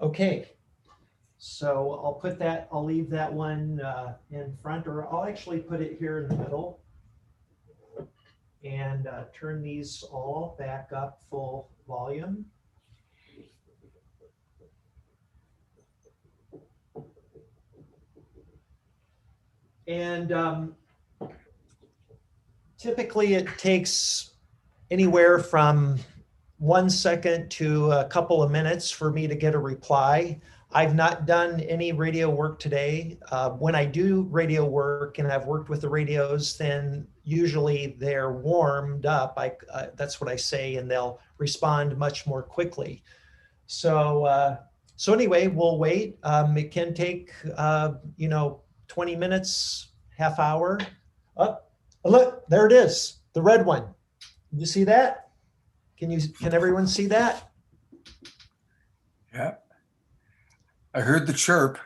Okay, so I'll leave that one in front, or I'll actually put it here in the middle. and turn these all back up full volume. And typically it takes anywhere from 1 second to a couple of minutes for me to get a reply. I've not done any radio work today. When I do radio work and I've worked with the radios, then usually they're warmed up. That's what I say, and they'll respond much more quickly. So anyway, we'll wait. It can take 20 minutes, half hour. Oh, look, there it is, the red one. You see that? Can everyone see that? Yeah. I heard the chirp.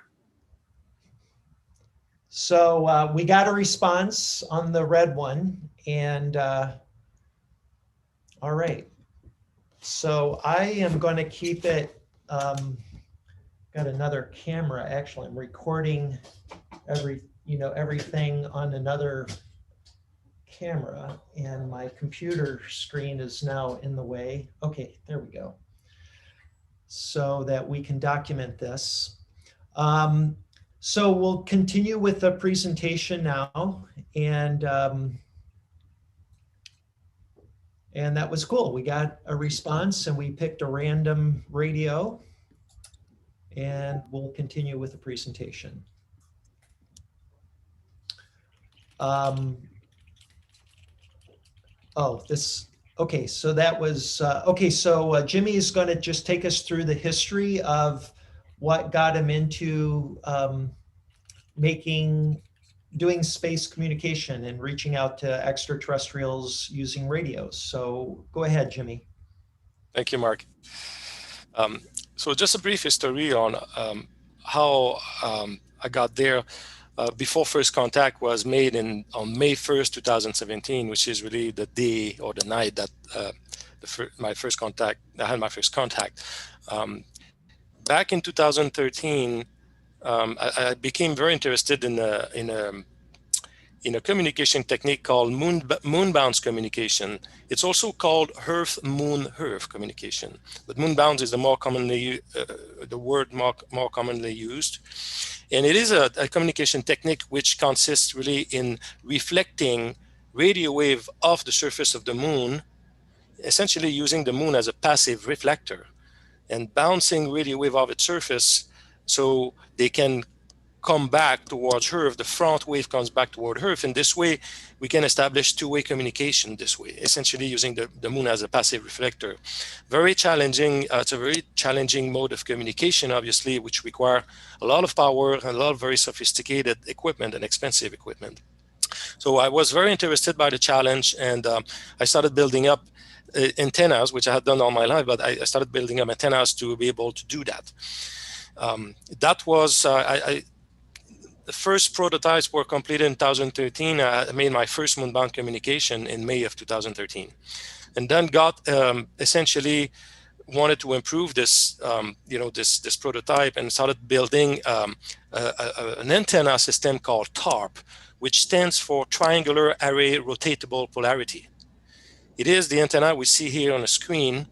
So we got a response on the red one, and all right. So I am going to keep it. Got another camera. Actually, I'm recording everything on another camera, and my computer screen is now in the way. Okay, there we go. So that we can document this. So we'll continue with the presentation now, and that was cool. We got a response, and we picked a random radio, and we'll continue with the presentation. Okay, so that was, so Jimmy is going to just take us through the history of what got him into doing space communication and reaching out to extraterrestrials using radios. So go ahead, Jimmy. Thank you, Mark. So just a brief history on how I got there. Before first contact was made on May 1st, 2017, which is really the day or the night that I had my first contact. Back in 2013, I became very interested in a communication technique called moon-bound communication. It's also called Earth-Moon-Earth communication, but moon-bound is the word more commonly used. And it is a communication technique which consists really in reflecting radio wave off the surface of the moon, essentially using the moon as a passive reflector and bouncing radio wave off its surface so they can come back towards Earth. The front wave comes back toward Earth. And this way, we can establish two-way communication this way, essentially using the moon as a passive reflector. Very challenging. It's a very challenging mode of communication, obviously, which require a lot of power and a lot of very sophisticated equipment and expensive equipment. So I was very interested by the challenge, and I started building up antennas, which I had done all my life, but I started building up antennas to be able to do that. That was, the first prototypes were completed in 2013. I made my first moonbound communication in May of 2013. And then got essentially wanted to improve this, this prototype, and started building an antenna system called TARP, which stands for Triangular Array Rotatable Polarity. It is the antenna we see here on the screen.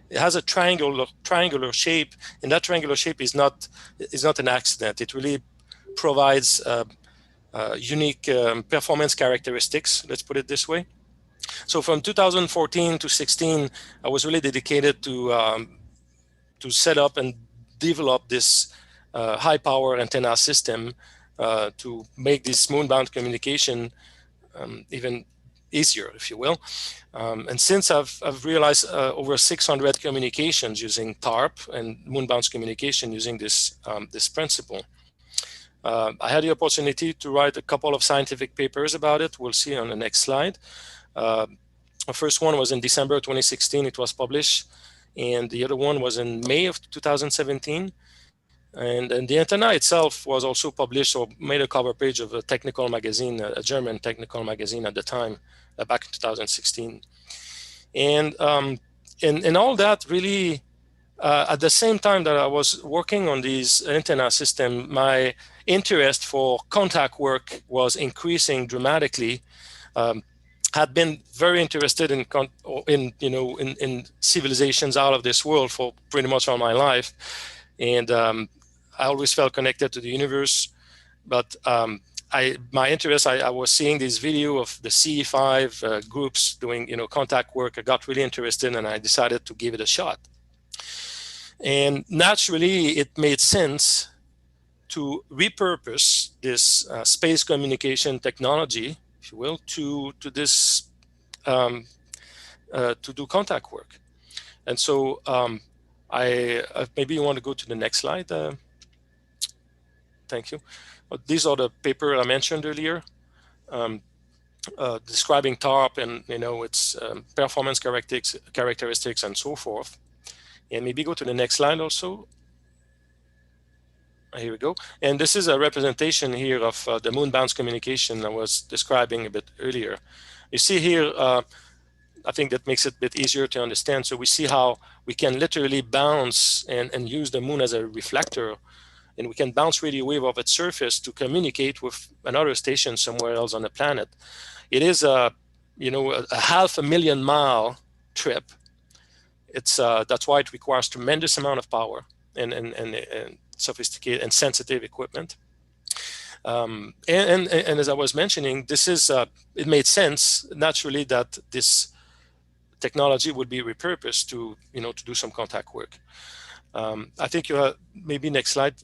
It has a triangular shape, and that triangular shape is not an accident. It really provides unique performance characteristics, let's put it this way. So from 2014 to 16, I was really dedicated to set up and develop this high power antenna system to make this moonbound communication even easier, if you will. And since I've realized over 600 communications using TARP and moonbound communication using this principle. I had the opportunity to write a couple of scientific papers about it. We'll see on the next slide. The first one was in December 2016, it was published. And the other one was in May of 2017. And the antenna itself was also published or made a cover page of a technical magazine, a German technical magazine at the time, back in 2016. And all that really, at the same time that I was working on these antenna system, my interest for contact work was increasing dramatically. had been very interested in civilizations out of this world for pretty much all my life, and I always felt connected to the universe. But my interest, I was seeing this video of the CE5 groups doing contact work. I got really interested, and I decided to give it a shot. And naturally, it made sense to repurpose this space communication technology, if you will, to this to do contact work. And so maybe you want to go to the next slide. Thank you. These are the paper I mentioned earlier, describing TARP and its performance characteristics and so forth. And maybe go to the next slide also. Here we go. And this is a representation here of the moon-bound communication I was describing a bit earlier. You see here, I think that makes it a bit easier to understand. So we see how we can literally bounce and use the moon as a reflector, and we can bounce radio wave off its surface to communicate with another station somewhere else on the planet. It is a 500,000 mile trip. It's that's why it requires tremendous amount of power and sophisticated and sensitive equipment. And as I was mentioning, this is it made sense naturally that this technology would be repurposed to do some contact work. I think you have maybe next slide,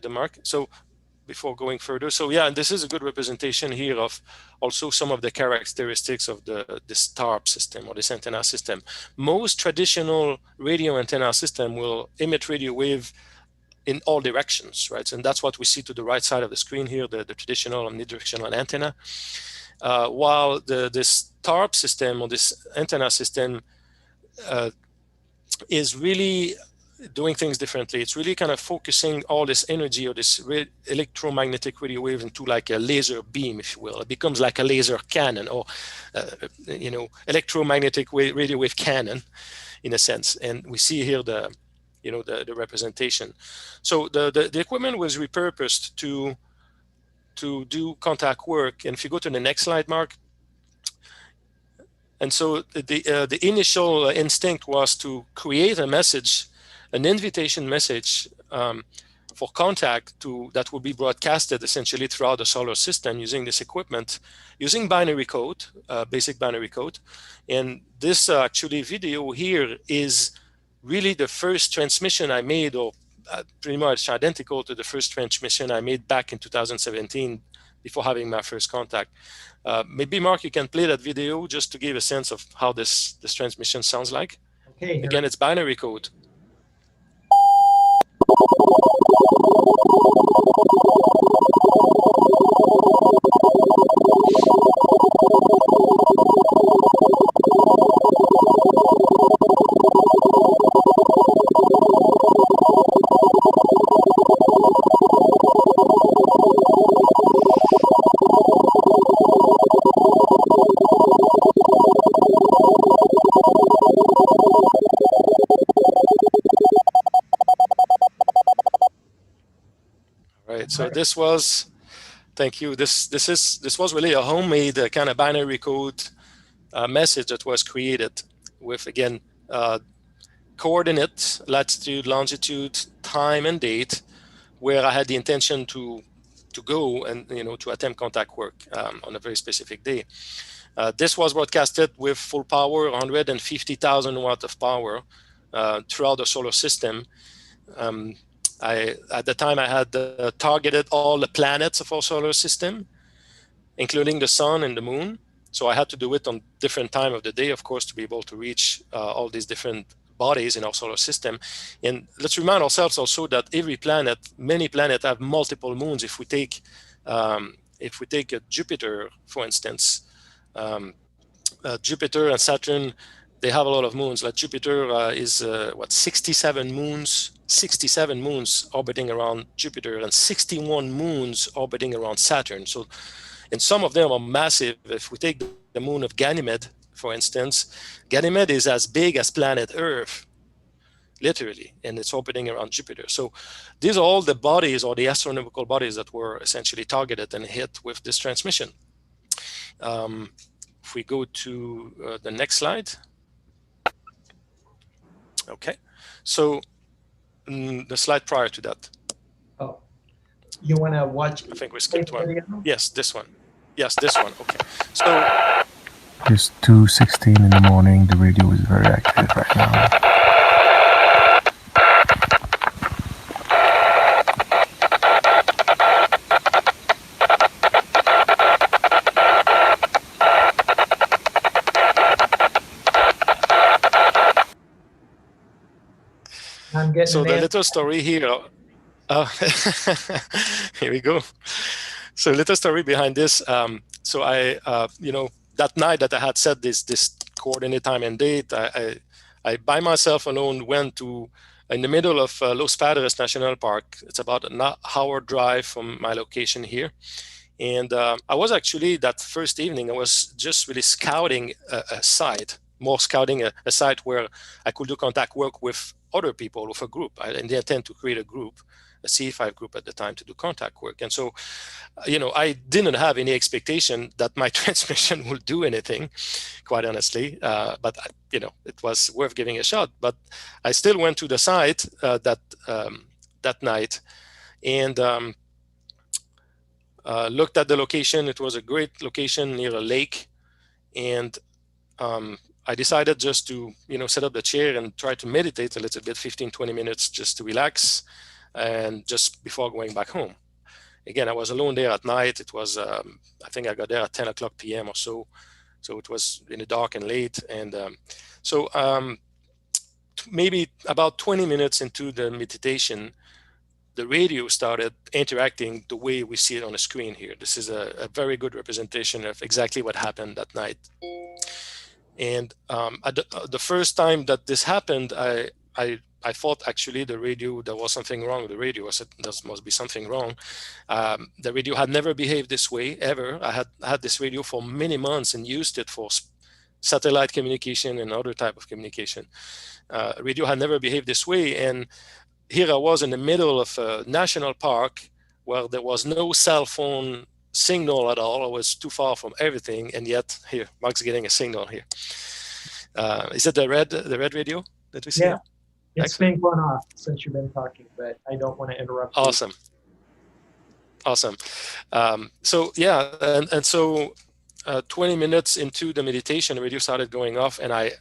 Mark. So before going further, so yeah, this is a good representation here of also some of the characteristics of this TARP system or this antenna system. Most traditional radio antenna system will emit radio wave in all directions, right? And that's what we see to the right side of the screen here, the traditional omnidirectional antenna. While this TARP system or this antenna system is really doing things differently. It's really kind of focusing all this energy or this electromagnetic radio wave into like a laser beam, if you will. It becomes like a laser cannon or, electromagnetic radio wave cannon in a sense. And we see here the representation. So the equipment was repurposed to do contact work. And if you go to the next slide, Mark. And so the initial instinct was to create a message, an invitation message for contact that will be broadcasted essentially throughout the solar system using this equipment, using binary code, basic binary code. And this actually video here is really the first transmission I made, or pretty much identical to the first transmission I made back in 2017 before having my first contact. Maybe Mark, you can play that video just to give a sense of how this transmission sounds like. Okay. Again, it's binary code. So this was, thank you. This was really a homemade kind of binary code message that was created with, again, coordinates, latitude, longitude, time, and date, where I had the intention to go and to attempt contact work on a very specific day. This was broadcasted with full power, 150,000 watts of power throughout the solar system. At the time, I had targeted all the planets of our solar system, including the sun and the moon. So I had to do it on different time of the day, of course, to be able to reach all these different bodies in our solar system. And let's remind ourselves also that many planets have multiple moons. If we take Jupiter, for instance, Jupiter and Saturn, they have a lot of moons. Like Jupiter is 67 moons orbiting around Jupiter and 61 moons orbiting around Saturn. So, and some of them are massive. If we take the moon of Ganymede, for instance, Ganymede is as big as planet Earth, literally, and it's orbiting around Jupiter. So these are all the bodies or the astronomical bodies that were essentially targeted and hit with this transmission. If we go to the next slide. Okay, so the slide prior to that. Oh, you want to watch? I think we skipped one. Video? Yes, this one. Yes, this one. Okay. So it's 2:16 in the morning. The radio is very active right now. I'm getting so an the answer. little story here. Here we go. So little story behind this. So I, that night that I had set this coordinate time and date, I by myself alone went to in the middle of Los Padres National Park. It's about an hour drive from my location here. And I was actually, that first evening, I was just really scouting a site, more scouting a site where I could do contact work with other people, with a group. I intend to create a group, a C5 group at the time, to do contact work. And so, I didn't have any expectation that my transmission would do anything, quite honestly. But, it was worth giving a shot. But I still went to the site that night and looked at the location. It was a great location near a lake. And I decided just to, set up the chair and try to meditate a little bit, 15, 20 minutes just to relax and just before going back home. Again, I was alone there at night. It was, I think I got there at 10 o'clock p.m. or so. So it was in the dark and late. And maybe about 20 minutes into the meditation, the radio started interacting the way we see it on the screen here. This is a very good representation of exactly what happened that night. And the first time that this happened, I thought actually the radio, there was something wrong with the radio. I said, there must be something wrong. The radio had never behaved this way, ever. I had this radio for many months and used it for satellite communication and other type of communication. Radio had never behaved this way. And here I was in the middle of a national park where there was no cell phone signal at all. I was too far from everything. And yet here, Mark's getting a signal here. Is it the red radio that we see? Yeah. It's been going off since you've been talking, but I don't want to interrupt you. Awesome. So yeah, and so 20 minutes into the meditation, the radio started going off, and I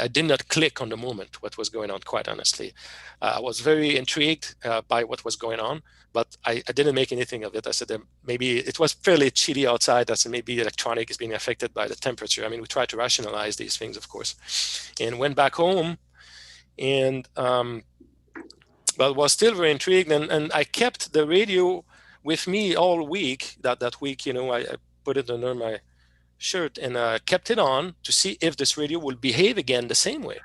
did not click on the moment what was going on, quite honestly. I was very intrigued by what was going on, but I didn't make anything of it. I said that maybe it was fairly chilly outside. I said maybe electronic is being affected by the temperature. I mean, we try to rationalize these things, of course, and went back home. And but was still very intrigued, and I kept the radio with me all week. That week, I put it under my shirt and kept it on to see if this radio will behave again the same way,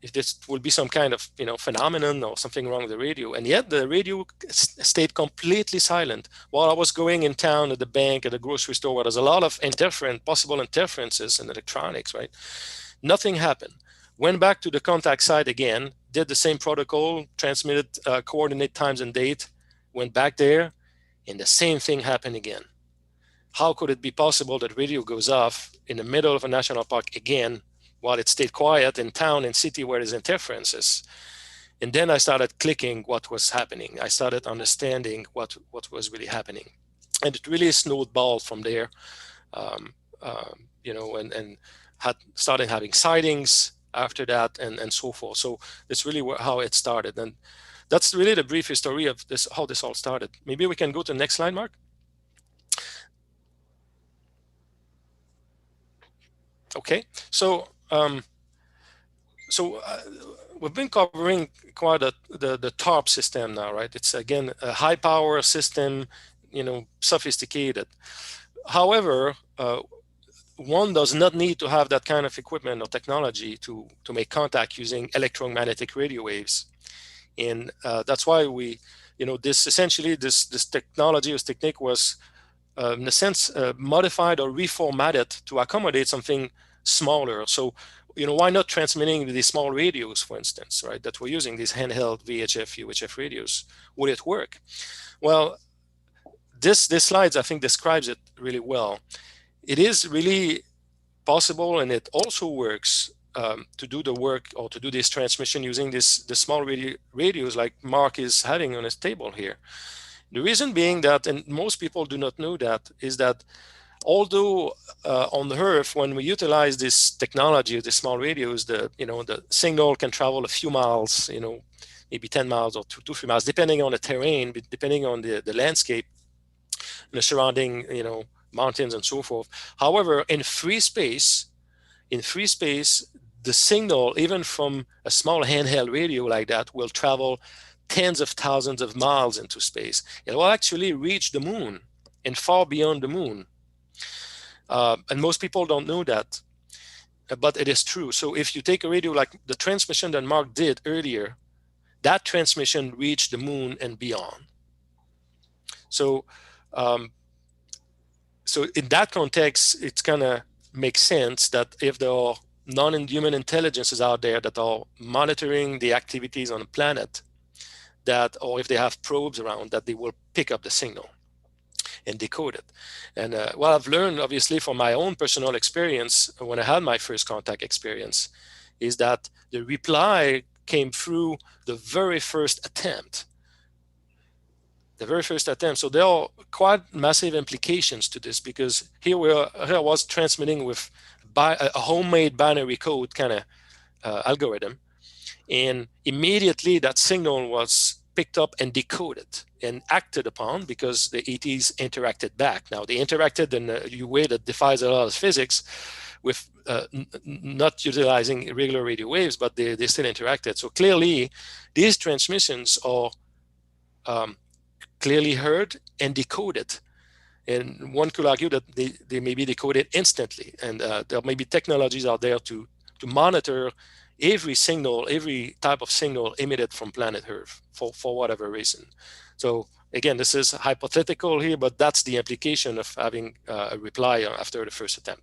if this will be some kind of phenomenon or something wrong with the radio. And yet the radio stayed completely silent while I was going in town, at the bank, at the grocery store, where there's a lot of possible interferences in electronics, right? Nothing happened. Went back to the contact site again, did the same protocol, transmitted coordinate times and date, went back there, and the same thing happened again. How could it be possible that radio goes off in the middle of a national park again, while it stayed quiet in town and city where there's interferences? And then I started clicking what was happening. I started understanding what was really happening. And it really snowballed from there, and started having sightings after that, and so forth. So that's really how it started. And that's really the brief history of this, how this all started. Maybe we can go to the next slide, Mark. Okay, so we've been covering quite the TARP system now, right? It's again a high power system, sophisticated. However, one does not need to have that kind of equipment or technology to make contact using electromagnetic radio waves. And that's why we, this technology, this technique was, in a sense, modified or reformatted to accommodate something smaller. So, why not transmitting these small radios, for instance, right, that we're using, these handheld VHF, UHF radios? Would it work? Well, this slides, I think, describes it really well. It is really possible, and it also works to do the work or to do this transmission using the small radios like Mark is having on his table here. The reason being that, and most people do not know that, is that although on the Earth, when we utilize this technology, the small radios, the signal can travel a few miles, maybe 10 miles or 2-3 miles, depending on the terrain, depending on the landscape, the surrounding, mountains and so forth. However, in free space, the signal, even from a small handheld radio like that, will travel tens of thousands of miles into space. It will actually reach the moon and far beyond the moon. And most people don't know that, but it is true. So if you take a radio like the transmission that Mark did earlier, that transmission reached the moon and beyond. So, so in that context, it's kind of makes sense that if there are non-human intelligences out there that are monitoring the activities on the planet, that, or if they have probes around, that they will pick up the signal and decode it. And what I've learned, obviously, from my own personal experience when I had my first contact experience, is that the reply came through the very first attempt. So there are quite massive implications to this, because here I was transmitting with a homemade binary code kind of algorithm, and immediately that signal was picked up and decoded and acted upon because the ETs interacted back. Now they interacted in a way that defies a lot of physics, with not utilizing regular radio waves, but they still interacted. So clearly, these transmissions are clearly heard and decoded. And one could argue that they may be decoded instantly. And there may be technologies out there to monitor every signal, every type of signal emitted from planet Earth for whatever reason. So again, this is hypothetical here, but that's the implication of having a reply after the first attempt.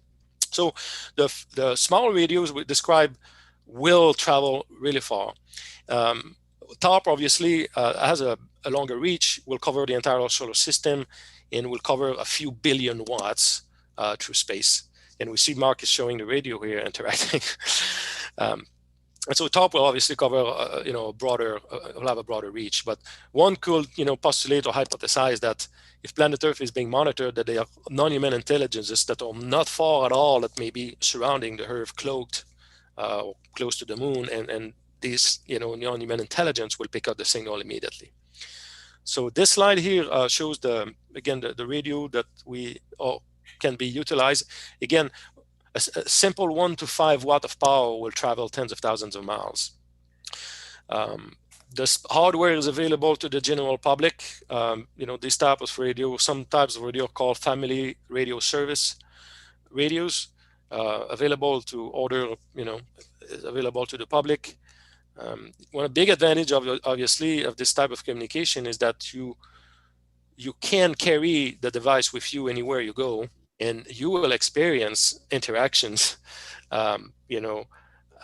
So the small radios we describe will travel really far. TARP obviously has a longer reach, will cover the entire solar system, and will cover a few billion watts through space. And we see Mark is showing the radio here interacting. And so TARP will obviously cover, will have a broader reach. But one could, postulate or hypothesize that if planet Earth is being monitored, that there are non-human intelligences that are not far at all, that may be surrounding the Earth, cloaked, or close to the moon, and these, non-human intelligence will pick up the signal immediately. So this slide here shows the radio that can be utilized. Again, a simple 1 to 5 watt of power will travel tens of thousands of miles. This hardware is available to the general public. These types of radio, some types of radio are called family radio service radios, available to order, is available to the public. One big advantage, obviously, of this type of communication is that you can carry the device with you anywhere you go, and you will experience interactions,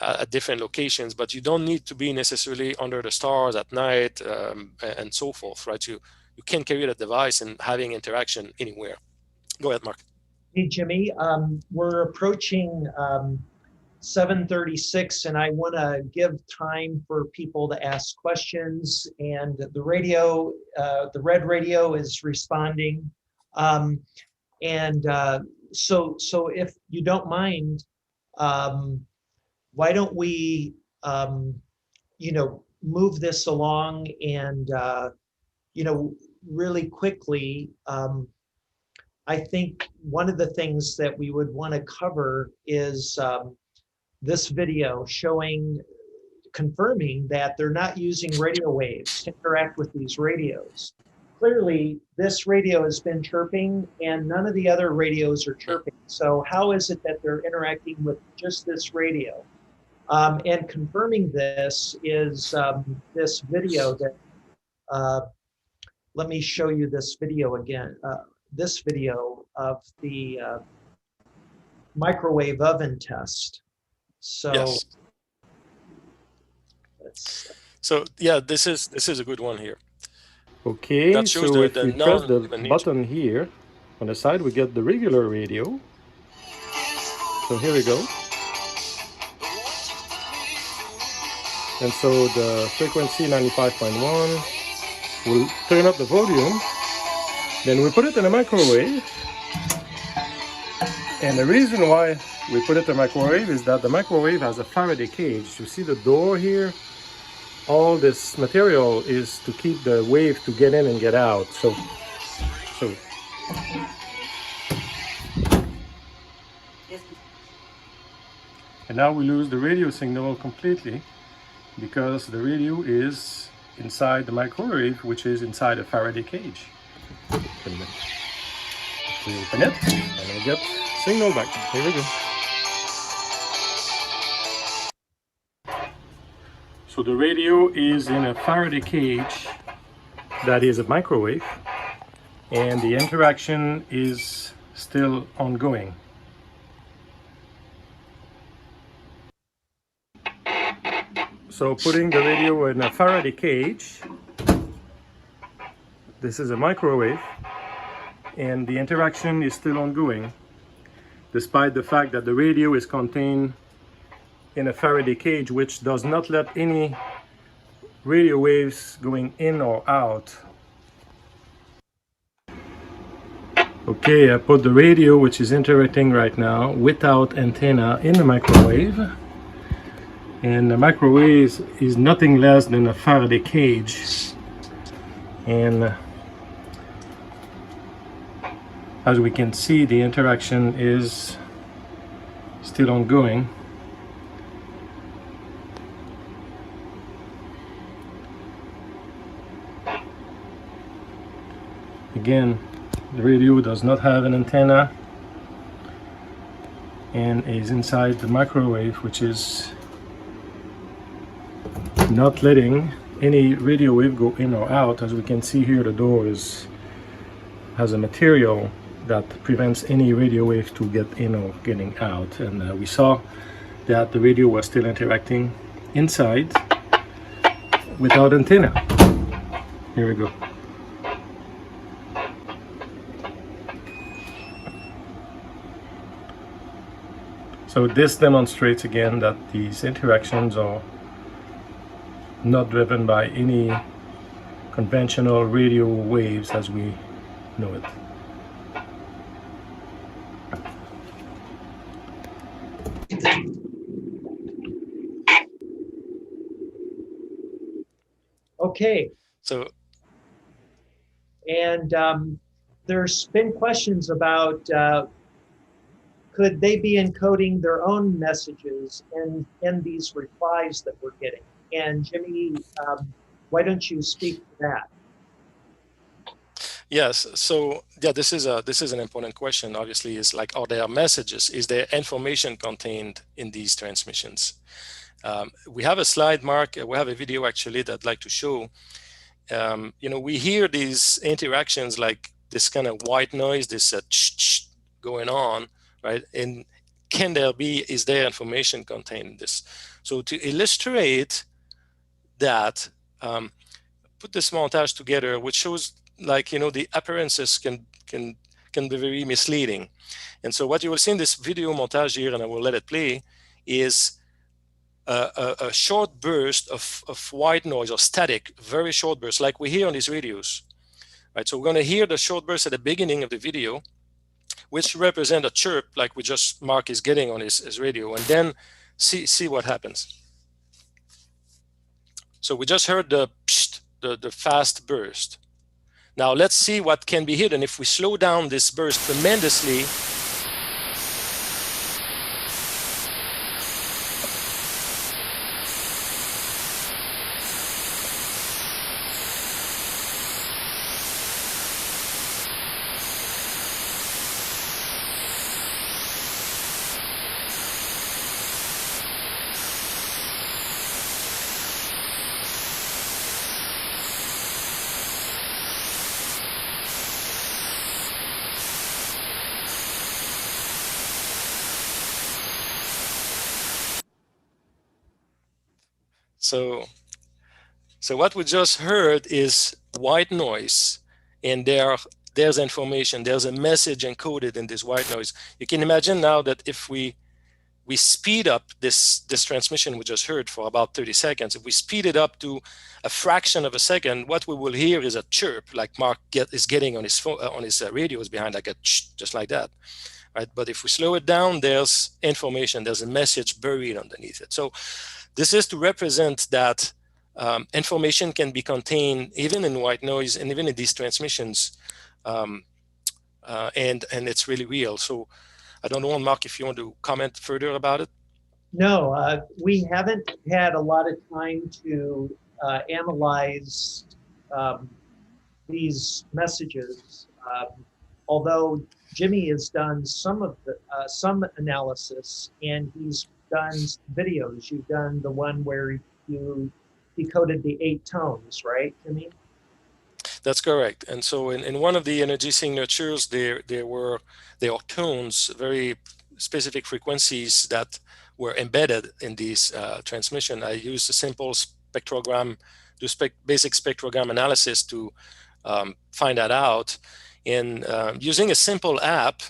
at different locations, but you don't need to be necessarily under the stars at night, and so forth, right? You can carry the device and having interaction anywhere. Go ahead, Mark. Hey, Jimmy, we're approaching 7:36, and I want to give time for people to ask questions, and the radio, the red radio is responding. So if you don't mind, why don't we, move this along and, really quickly. I think one of the things that we would want to cover is this video confirming that they're not using radio waves to interact with these radios. Clearly, this radio has been chirping and none of the other radios are chirping. So how is it that they're interacting with just this radio? And confirming this is this video that, let me show you this video again. This video of the microwave oven test. So, yes. So yeah, this is a good one here. Okay, That shows so if the we press the non-human nature. button here on the side, we get the regular radio. So here we go. And so the frequency 95.1, we'll turn up the volume, then we put it in a microwave. And the reason why we put it in a microwave is that the microwave has a Faraday cage. You see the door here? All this material is to keep the wave to get in and get out. So and now we lose the radio signal completely because the radio is inside the microwave, which is inside a Faraday cage. We open it and we get signal back. Here we go. So the radio is in a Faraday cage that is a microwave, and the interaction is still ongoing. So putting the radio in a Faraday cage, this is a microwave, and the interaction is still ongoing, despite the fact that the radio is contained in a Faraday cage, which does not let any radio waves going in or out. Okay, I put the radio, which is interacting right now, without antenna in the microwave. And the microwave is nothing less than a Faraday cage. And as we can see, the interaction is still ongoing. Again, the radio does not have an antenna and is inside the microwave, which is not letting any radio wave go in or out. As we can see here, the door has a material that prevents any radio wave to get in or getting out, and we saw that the radio was still interacting inside without antenna. Here we go. So this demonstrates again that these interactions are not driven by any conventional radio waves as we know it. Okay. So, and there's been questions about could they be encoding their own messages in these replies that we're getting? And Jimmy, why don't you speak to that? yes. So yeah, this is an important question. Obviously, is like, are there messages? Is there information contained in these transmissions? We have a slide, Mark. We have a video actually that I'd like to show. We hear these interactions like this kind of white noise, this going on, right? And is there information contained in this? So to illustrate that, put this montage together, which shows like, the appearances can be very misleading. And so what you will see in this video montage here, and I will let it play, is a short burst of white noise or static, very short burst, like we hear on these radios, right? So we're going to hear the short burst at the beginning of the video, which represent a chirp, like Mark is getting on his radio, and then see what happens. So we just heard the fast burst. Now let's see what can be hidden if we slow down this burst tremendously. So what we just heard is white noise, and there's information, there's a message encoded in this white noise. You can imagine now that if we speed up this transmission we just heard for about 30 seconds, if we speed it up to a fraction of a second, what we will hear is a chirp, like Mark is getting on his phone, on his radios behind, like a just like that, right? But if we slow it down, there's information, there's a message buried underneath it. So this is to represent that information can be contained even in white noise and even in these transmissions, and it's really real. So I don't know, Mark, if you want to comment further about it. No, we haven't had a lot of time to analyze these messages, although Jimmy has done some of the some analysis, and he's done videos. You've done the one where you decoded the 8 tones, right, Jimmy? That's correct. And so in one of the energy signatures, there are tones, very specific frequencies that were embedded in these transmission. I used a simple spectrogram, basic spectrogram analysis to find that out. And using a simple app,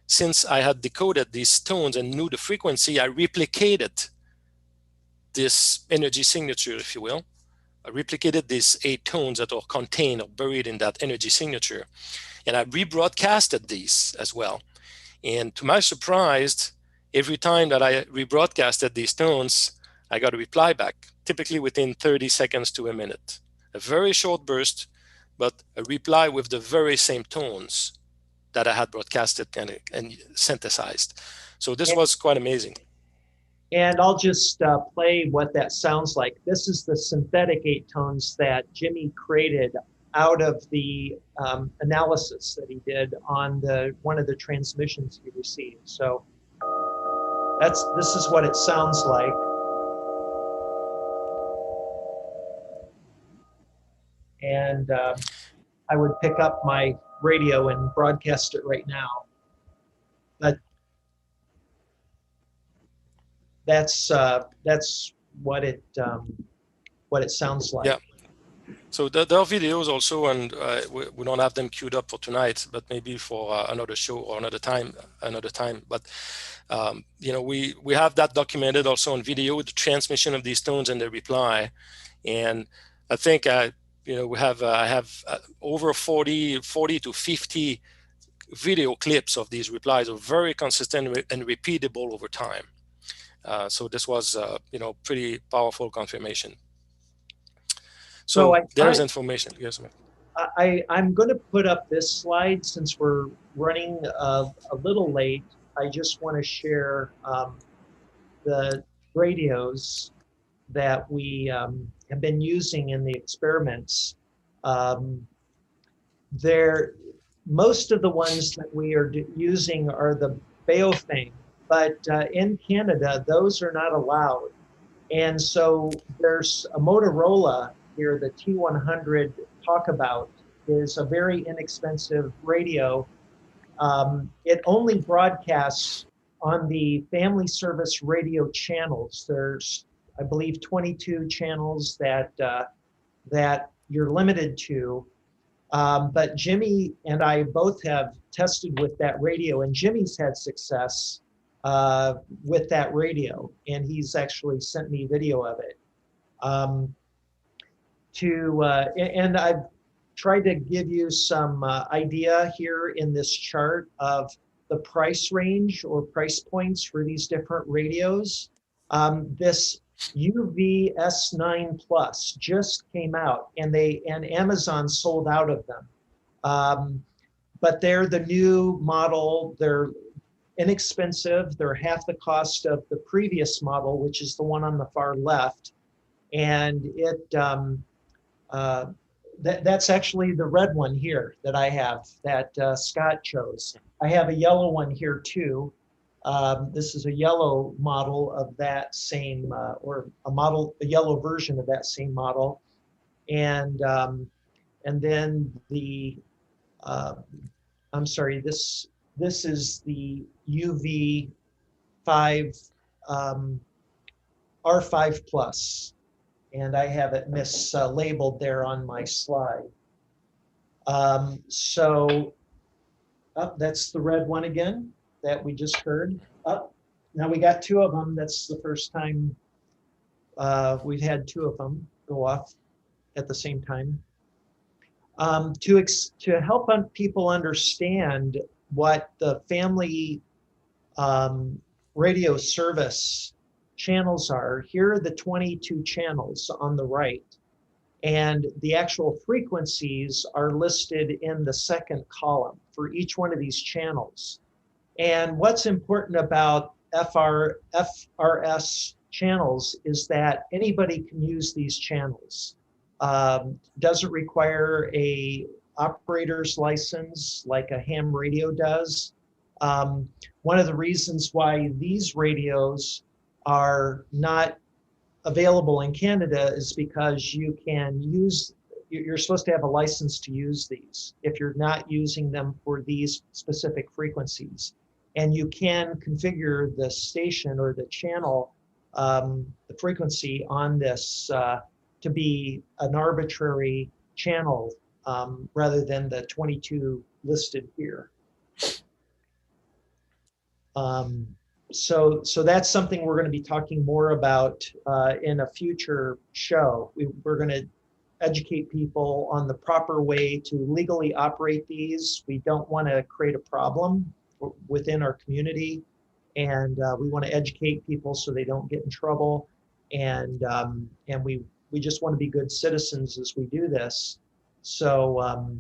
since I had decoded these tones and knew the frequency, I replicated this energy signature, if you will. I replicated these 8 tones that are contained or buried in that energy signature. And I rebroadcasted these as well. And to my surprise, every time that I rebroadcasted these tones, I got a reply back, typically within 30 seconds to a minute. A very short burst, but a reply with the very same tones that I had broadcasted and synthesized. So this was quite amazing. And I'll just play what that sounds like. This is the synthetic 8 tones that Jimmy created out of the analysis that he did on one of the transmissions he received. So this is what it sounds like. And I would pick up my radio and broadcast it right now. But that's what it sounds like. Yeah. So there are videos also, and we don't have them queued up for tonight, but maybe for another show or another time. But we have that documented also on video, the transmission of these tones and the reply. And I think I have over 40 to 50 video clips of these replies, are very consistent and repeatable over time. So this was, pretty powerful confirmation. So there's information. Yes, ma'am. I'm going to put up this slide since we're running a little late. I just want to share the radios that we have been using in the experiments. Most of the ones that we are using are the Baofeng, but in Canada, those are not allowed. And so there's a Motorola here, the T100 Talkabout is a very inexpensive radio. It only broadcasts on the family service radio channels. There's, I believe, 22 channels that you're limited to. But Jimmy and I both have tested with that radio, and Jimmy's had success with that radio, and he's actually sent me video of it. And I've tried to give you some idea here in this chart of the price range or price points for these different radios. This UV S9 Plus just came out, and Amazon sold out of them. But they're the new model. They're inexpensive. They're half the cost of the previous model, which is the one on the far left. And that's actually the red one here that I have that Scott chose. I have a yellow one here too. This is a yellow model of that same, or a yellow version of that same model. And then the, I'm sorry, this is the UV5 R5 Plus. And I have it mislabeled there on my slide. So that's the red one again that we just heard. Now we got two of them. That's the first time we've had two of them go off at the same time. To help people understand what the family radio service channels are, here are the 22 channels on the right. And the actual frequencies are listed in the second column for each one of these channels. And what's important about FRS channels is that anybody can use these channels. Doesn't require a operator's license like a ham radio does. One of the reasons why these radios are not available in Canada is because you can use, you're supposed to have a license to use these if you're not using them for these specific frequencies. And you can configure the station or the channel, the frequency on this to be an arbitrary channel rather than the 22 listed here. So that's something we're going to be talking more about in a future show. We're going to educate people on the proper way to legally operate these. We don't want to create a problem within our community, and we want to educate people so they don't get in trouble. And we just want to be good citizens as we do this. So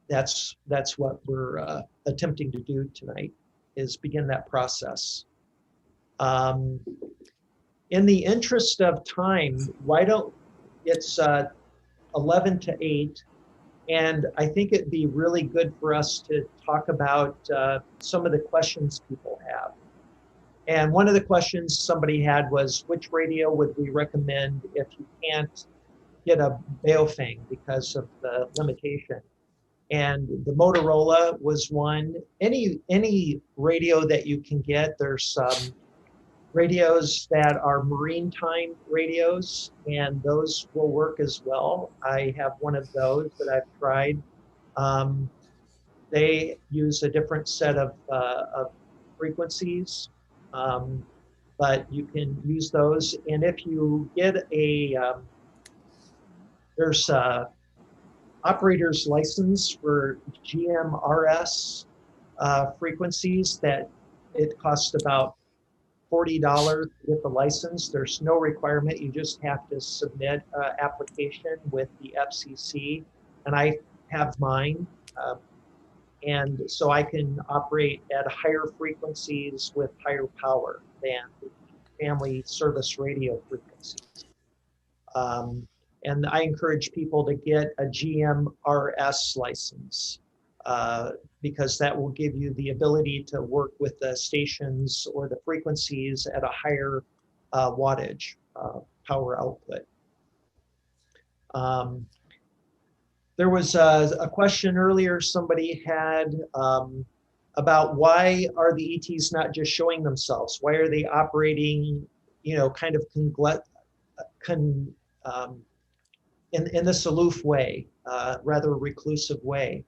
that's what we're attempting to do tonight, is begin that process. In the interest of time, why don't, it's 11 to 8, and I think it'd be really good for us to talk about some of the questions people have. And one of the questions somebody had was, which radio would we recommend if you can't get a Baofeng because of the limitation? And the Motorola was one. Any radio that you can get. There's some radios that are marine time radios, and those will work as well. I have one of those that I've tried. They use a different set of frequencies, but you can use those. And if you get a, there's a operator's license for GMRS frequencies that it costs about $40 to get the license. There's no requirement. You just have to submit an application with the FCC, and I have mine. And so I can operate at higher frequencies with higher power than the family service radio frequencies. And I encourage people to get a GMRS license because that will give you the ability to work with the stations or the frequencies at a higher wattage power output. There was a question earlier somebody had about why are the ETs not just showing themselves? Why are they operating, you know, kind of in this aloof way, rather reclusive way?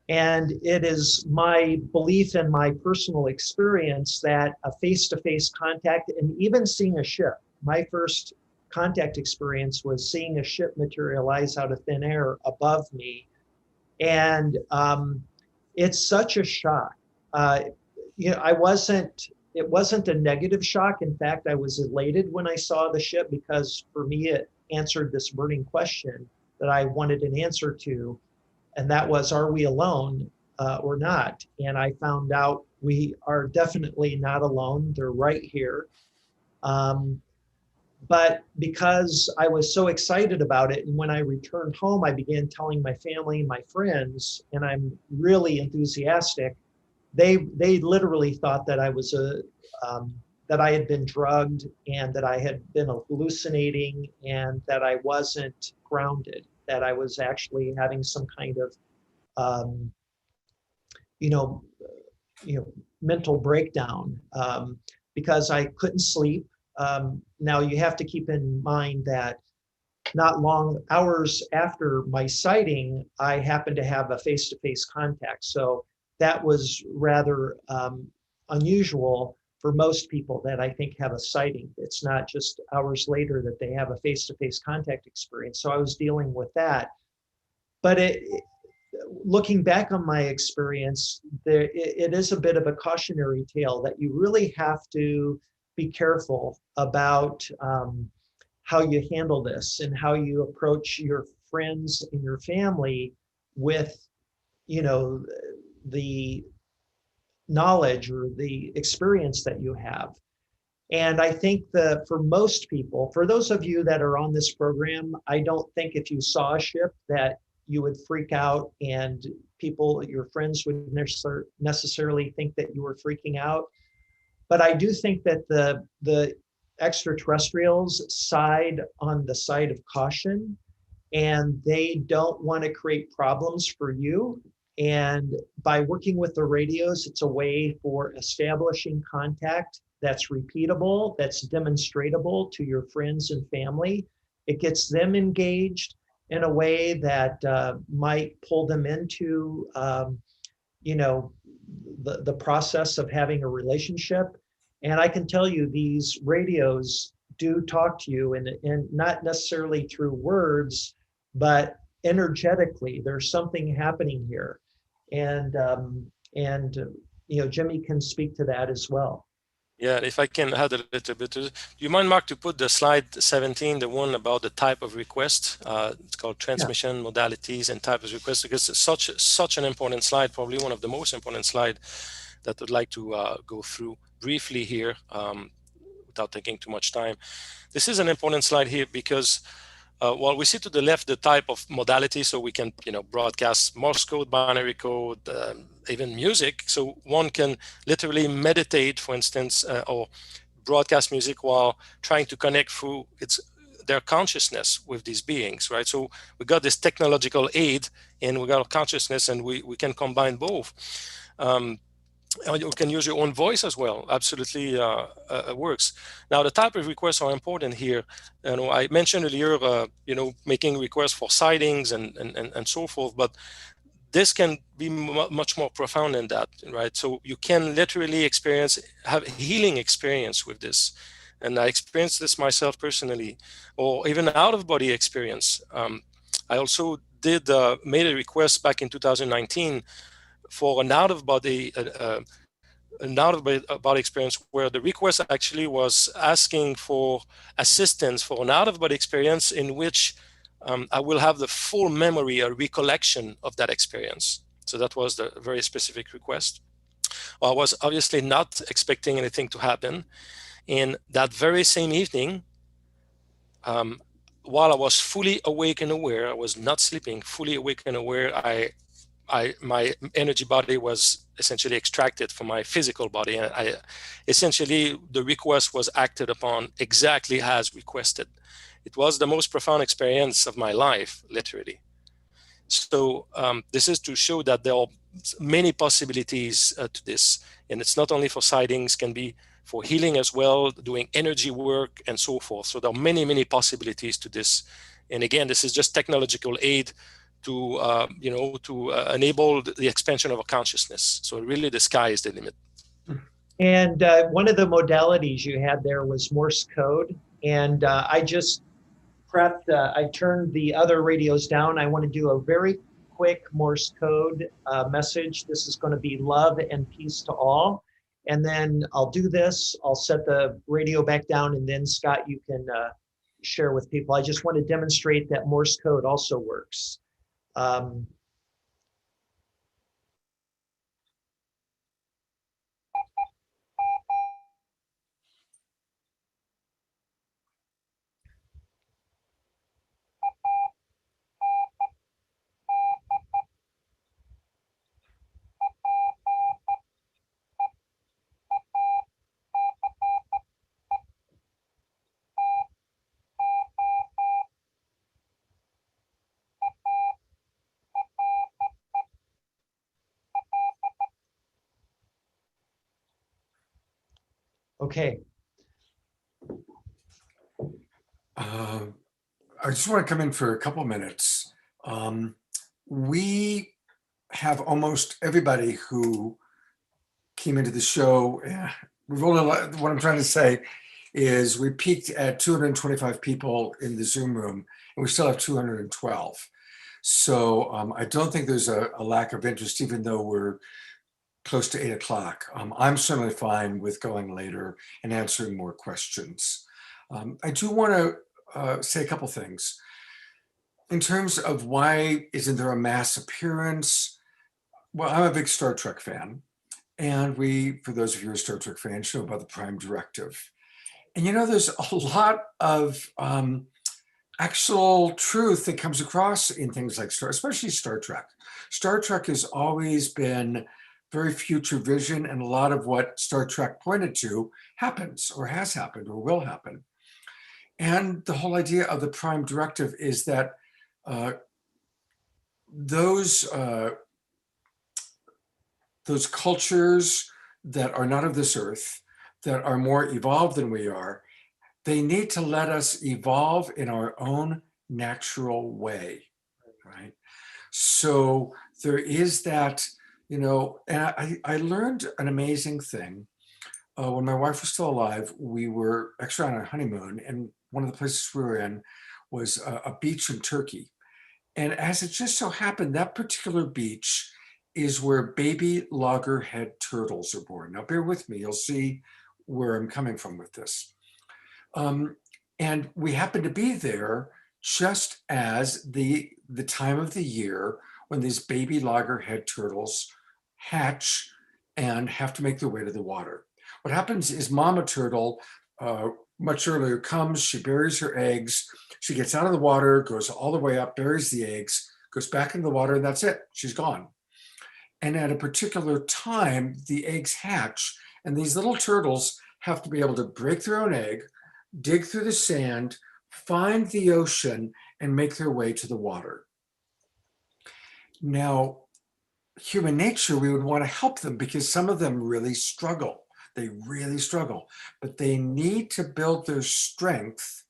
And it is my belief and my personal experience that a face-to-face contact, and even seeing a ship, my first contact experience was seeing a ship materialize out of thin air above me. And it's such a shock. You know, it wasn't a negative shock. In fact, I was elated when I saw the ship because for me, it answered this burning question that I wanted an answer to. And that was, are we alone or not? And I found out we are definitely not alone. They're right here. But because I was so excited about it, and when I returned home, I began telling my family and my friends, and I'm really enthusiastic. They literally thought that I was that I had been drugged and that I had been hallucinating and that I wasn't grounded, that I was actually having some kind of, mental breakdown because I couldn't sleep. Now you have to keep in mind that not long hours after my sighting, I happened to have a face-to-face contact. So that was rather unusual for most people that I think have a sighting. It's not just hours later that they have a face-to-face contact experience. So I was dealing with that. But looking back on my experience, it is a bit of a cautionary tale that you really have to be careful about how you handle this and how you approach your friends and your family with, you know, the knowledge or the experience that you have. And I think that for most people, for those of you that are on this program, I don't think if you saw a ship that you would freak out and people, your friends would necessarily think that you were freaking out. But I do think that the extraterrestrials side on the side of caution, and they don't want to create problems for you. And by working with the radios, it's a way for establishing contact that's repeatable, that's demonstratable to your friends and family. It gets them engaged in a way that might pull them into, you know, the process of having a relationship. And I can tell you, these radios do talk to you, and not necessarily through words, but energetically. There's something happening here, and you know, Jimmy can speak to that as well. Yeah, if I can add a little bit. Do you mind, Mark, to put the slide 17, the one about the type of request? It's called transmission modalities and type of request, because it's such an important slide, probably one of the most important slide that I'd like to go through briefly here without taking too much time. This is an important slide here because while we see to the left the type of modality, so we can, you know, broadcast Morse code, binary code, even music. So one can literally meditate, for instance, or broadcast music while trying to connect through their consciousness with these beings, right? So we got this technological aid, and we got consciousness, and we can combine both. You can use your own voice as well. Absolutely works. Now, the type of requests are important here. You know, I mentioned earlier, you know, making requests for sightings and so forth, but this can be much more profound than that, right? So you can literally have a healing experience with this. And I experienced this myself personally, or even out-of-body experience. I also made a request back in 2019 for an out-of-body experience, where the request actually was asking for assistance for an out-of-body experience in which I will have the full memory or recollection of that experience. So that was the very specific request. I was obviously not expecting anything to happen. And that very same evening, while I was fully awake and aware, I was not sleeping, fully awake and aware, my energy body was essentially extracted from my physical body. And essentially, the request was acted upon exactly as requested. It was the most profound experience of my life, literally. So this is to show that there are many possibilities to this. And it's not only for sightings, can be for healing as well, doing energy work and so forth. So there are many, many possibilities to this. And again, this is just technological aid to enable the expansion of our consciousness. So really, the sky is the limit. And one of the modalities you had there was Morse code. And I just prepped, I turned the other radios down. I want to do a very quick Morse code message. This is going to be love and peace to all. And then I'll do this. I'll set the radio back down, and then Scott, you can share with people. I just want to demonstrate that Morse code also works. Okay. I just want to come in for a couple minutes. We have almost everybody who came into the show. We've only, what I'm trying to say is we peaked at 225 people in the Zoom room, and we still have 212. So I don't think there's a lack of interest, even though we're close to 8 o'clock. I'm certainly fine with going later and answering more questions. I do want to say a couple things. In terms of why isn't there a mass appearance? Well, I'm a big Star Trek fan. And for those of you who are Star Trek fans, know about the Prime Directive. And there's a lot of actual truth that comes across in things like especially Star Trek. Star Trek has always been very future vision, and a lot of what Star Trek pointed to happens or has happened or will happen. And the whole idea of the Prime Directive is that those cultures that are not of this earth, that are more evolved than we are, they need to let us evolve in our own natural way, right? So there is that, and I learned an amazing thing. When my wife was still alive, we were actually on a honeymoon, and one of the places we were in was a beach in Turkey. And as it just so happened, that particular beach is where baby loggerhead turtles are born. Now, bear with me, you'll see where I'm coming from with this. And we happened to be there just as the time of the year when these baby loggerhead turtles hatch and have to make their way to the water. What happens is mama turtle much earlier comes, she buries her eggs, she gets out of the water, goes all the way up, buries the eggs, goes back into the water, and that's it, she's gone. And at a particular time, the eggs hatch, and these little turtles have to be able to break their own egg, dig through the sand, find the ocean, and make their way to the water. Now, human nature, we would want to help them because some of them really struggle. They really struggle, but they need to build their strength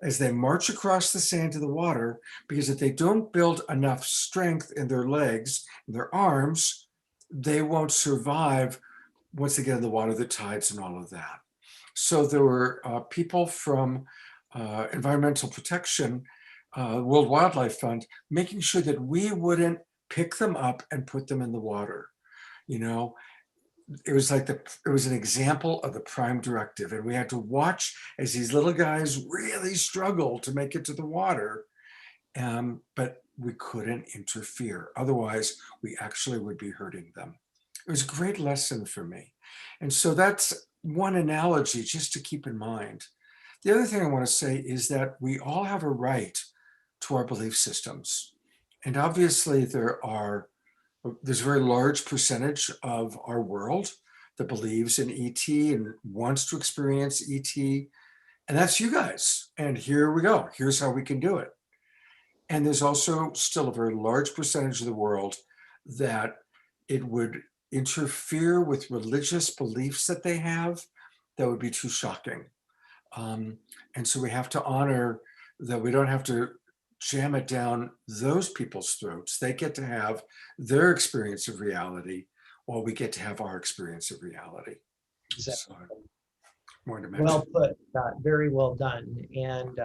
as they march across the sand to the water, because if they don't build enough strength in their legs and their arms, they won't survive once they get in the water, the tides and all of that. So there were people from Environmental Protection, World Wildlife Fund, making sure that we wouldn't pick them up and put them in the water. It was like it was an example of the Prime Directive, and we had to watch as these little guys really struggled to make it to the water, but we couldn't interfere. Otherwise, we actually would be hurting them. It was a great lesson for me. And so that's one analogy just to keep in mind. The other thing I want to say is that we all have a right to our belief systems. And obviously there's a very large percentage of our world that believes in ET and wants to experience ET. And that's you guys. And here we go. Here's how we can do it. And there's also still a very large percentage of the world that it would interfere with religious beliefs that they have that would be too shocking. And so we have to honor that we don't have to jam it down those people's throats. They get to have their experience of reality while we get to have our experience of reality. Exactly. So, more to mention. Well put, Scott. Very well done. And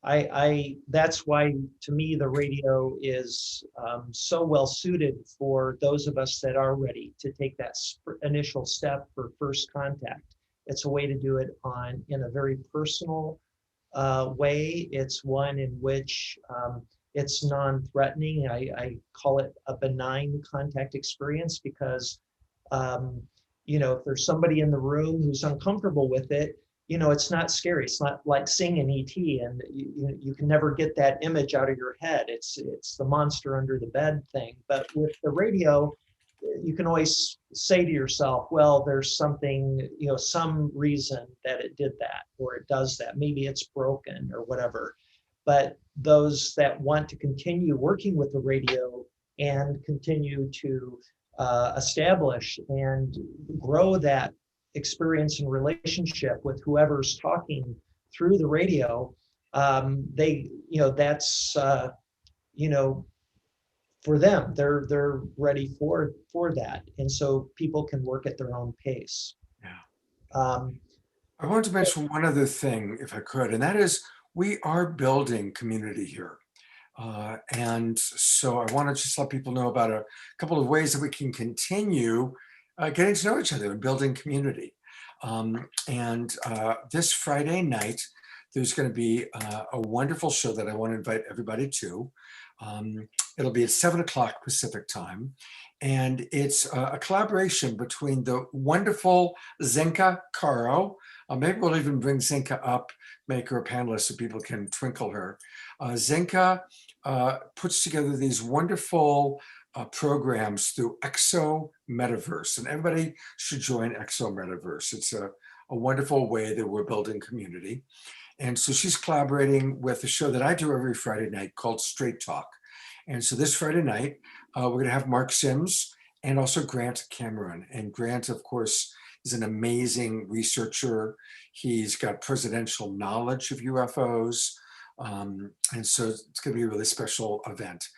I that's why, to me, the radio is so well suited for those of us that are ready to take that initial step for first contact. It's a way to do it in a very personal way. It's one in which it's non-threatening. I call it a benign contact experience because, if there's somebody in the room who's uncomfortable with it, it's not scary. It's not like seeing an ET, and you can never get that image out of your head. It's the monster under the bed thing. But with the radio, you can always say to yourself, well, there's something, some reason that it did that, or it does that. Maybe it's broken or whatever. But those that want to continue working with the radio and continue to establish and grow that experience and relationship with whoever's talking through the radio, they, that's, for them, they're ready for that. And so people can work at their own pace. Yeah. Um, I want to mention one other thing, if I could, and that is we are building community here. And so I want to just let people know about a couple of ways that we can continue getting to know each other and building community. And this Friday night, there's going to be a wonderful show that I want to invite everybody to. It'll be at 7 o'clock Pacific time. And it's a collaboration between the wonderful Zenka Caro. Maybe we'll even bring Zenka up, make her a panelist so people can twinkle her. Zenka puts together these wonderful programs through Exo Metaverse, and everybody should join Exo Metaverse. It's a wonderful way that we're building community. And so she's collaborating with a show that I do every Friday night called Straight Talk. And so this Friday night, we're going to have Mark Sims and also Grant Cameron. And Grant, of course, is an amazing researcher. He's got presidential knowledge of UFOs. And so it's going to be a really special event.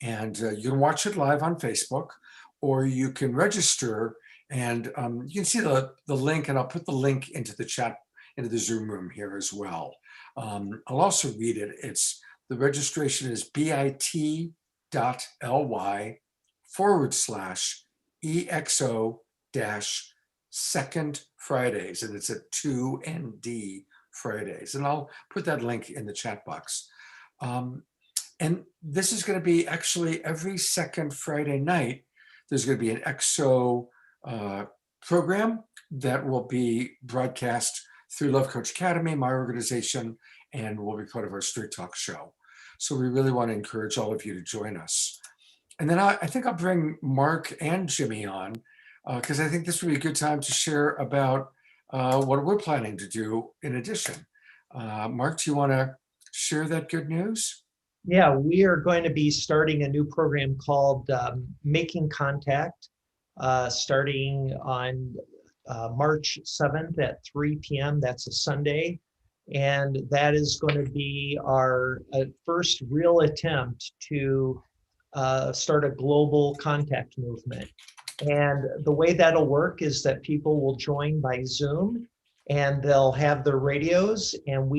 And you can watch it live on Facebook, or you can register, and you can see the link, and I'll put the link into the chat, into the Zoom room here as well. I'll also read it. The registration is bit.ly/EXO-Second Fridays, and it's at 2ND Fridays. And I'll put that link in the chat box. And this is going to be actually every second Friday night. There's going to be an EXO program that will be broadcast through Love Coach Academy, my organization, and will be part of our Straight Talk show. So we really want to encourage all of you to join us. And then I think I'll bring Mark and Jimmy on, because I think this would be a good time to share about what we're planning to do in addition. Mark, do you want to share that good news? Yeah, we are going to be starting a new program called Making Contact, starting on March 7th at 3 p.m. That's a Sunday. And that is going to be our first real attempt to start a global contact movement. And the way that'll work is that people will join by Zoom, and they'll have their radios, and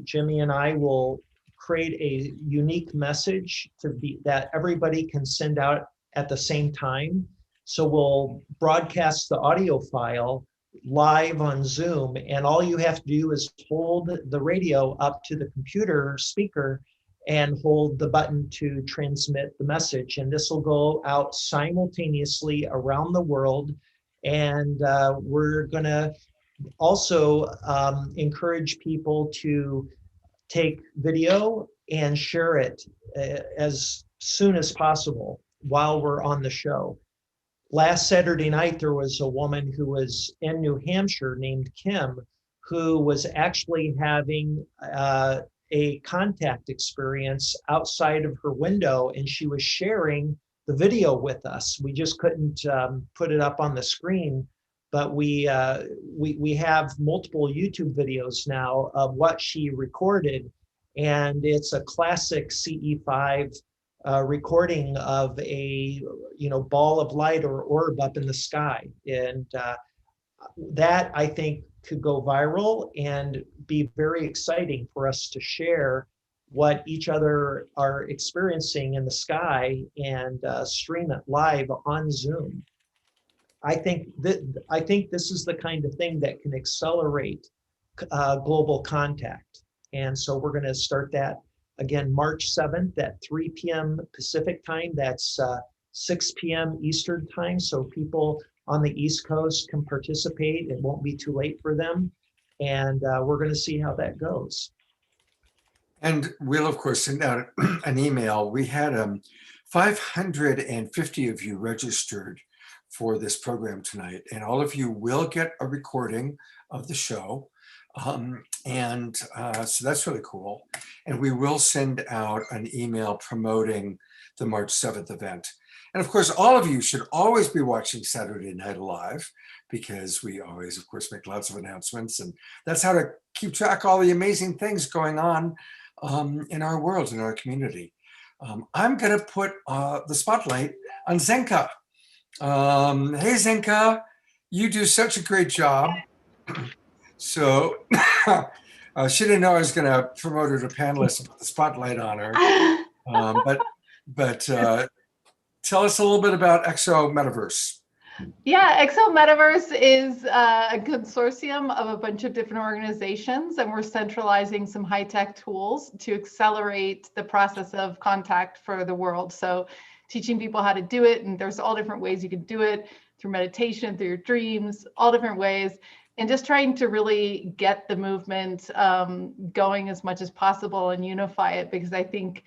Jimmy and I will create a unique message that everybody can send out at the same time. So we'll broadcast the audio file live on Zoom, and all you have to do is hold the radio up to the computer speaker and hold the button to transmit the message. And this will go out simultaneously around the world. And we're gonna also encourage people to take video and share it as soon as possible while we're on the show. Last Saturday night, there was a woman who was in New Hampshire named Kim, who was actually having a contact experience outside of her window, and she was sharing the video with us. We just couldn't put it up on the screen, but we have multiple YouTube videos now of what she recorded, and it's a classic CE5 recording of a ball of light or orb up in the sky, and that I think could go viral and be very exciting for us to share what each other are experiencing in the sky and stream it live on Zoom. I think this is the kind of thing that can accelerate global contact, and so we're going to start that again March 7th at 3 p.m. Pacific time. That's 6 p.m. Eastern time, so people on the East Coast can participate. It won't be too late for them, and we're going to see how that goes. And we'll, of course, send out an email. We had 550 of you registered for this program tonight, and all of you will get a recording of the show. So that's really cool. And we will send out an email promoting the March 7th event. And of course, all of you should always be watching Saturday Night Live, because we always, of course, make lots of announcements. And that's how to keep track of all the amazing things going on in our world, in our community. I'm going to put the spotlight on Zenka. Hey, Zenka, you do such a great job. So she didn't know I was going to promote her to panelist and put the spotlight on her. But tell us a little bit about Exo Metaverse. Yeah, Exo Metaverse is a consortium of a bunch of different organizations, and we're centralizing some high-tech tools to accelerate the process of contact for the world. So teaching people how to do it, and there's all different ways you can do it, through meditation, through your dreams, all different ways, and just trying to really get the movement going as much as possible and unify it, because I think,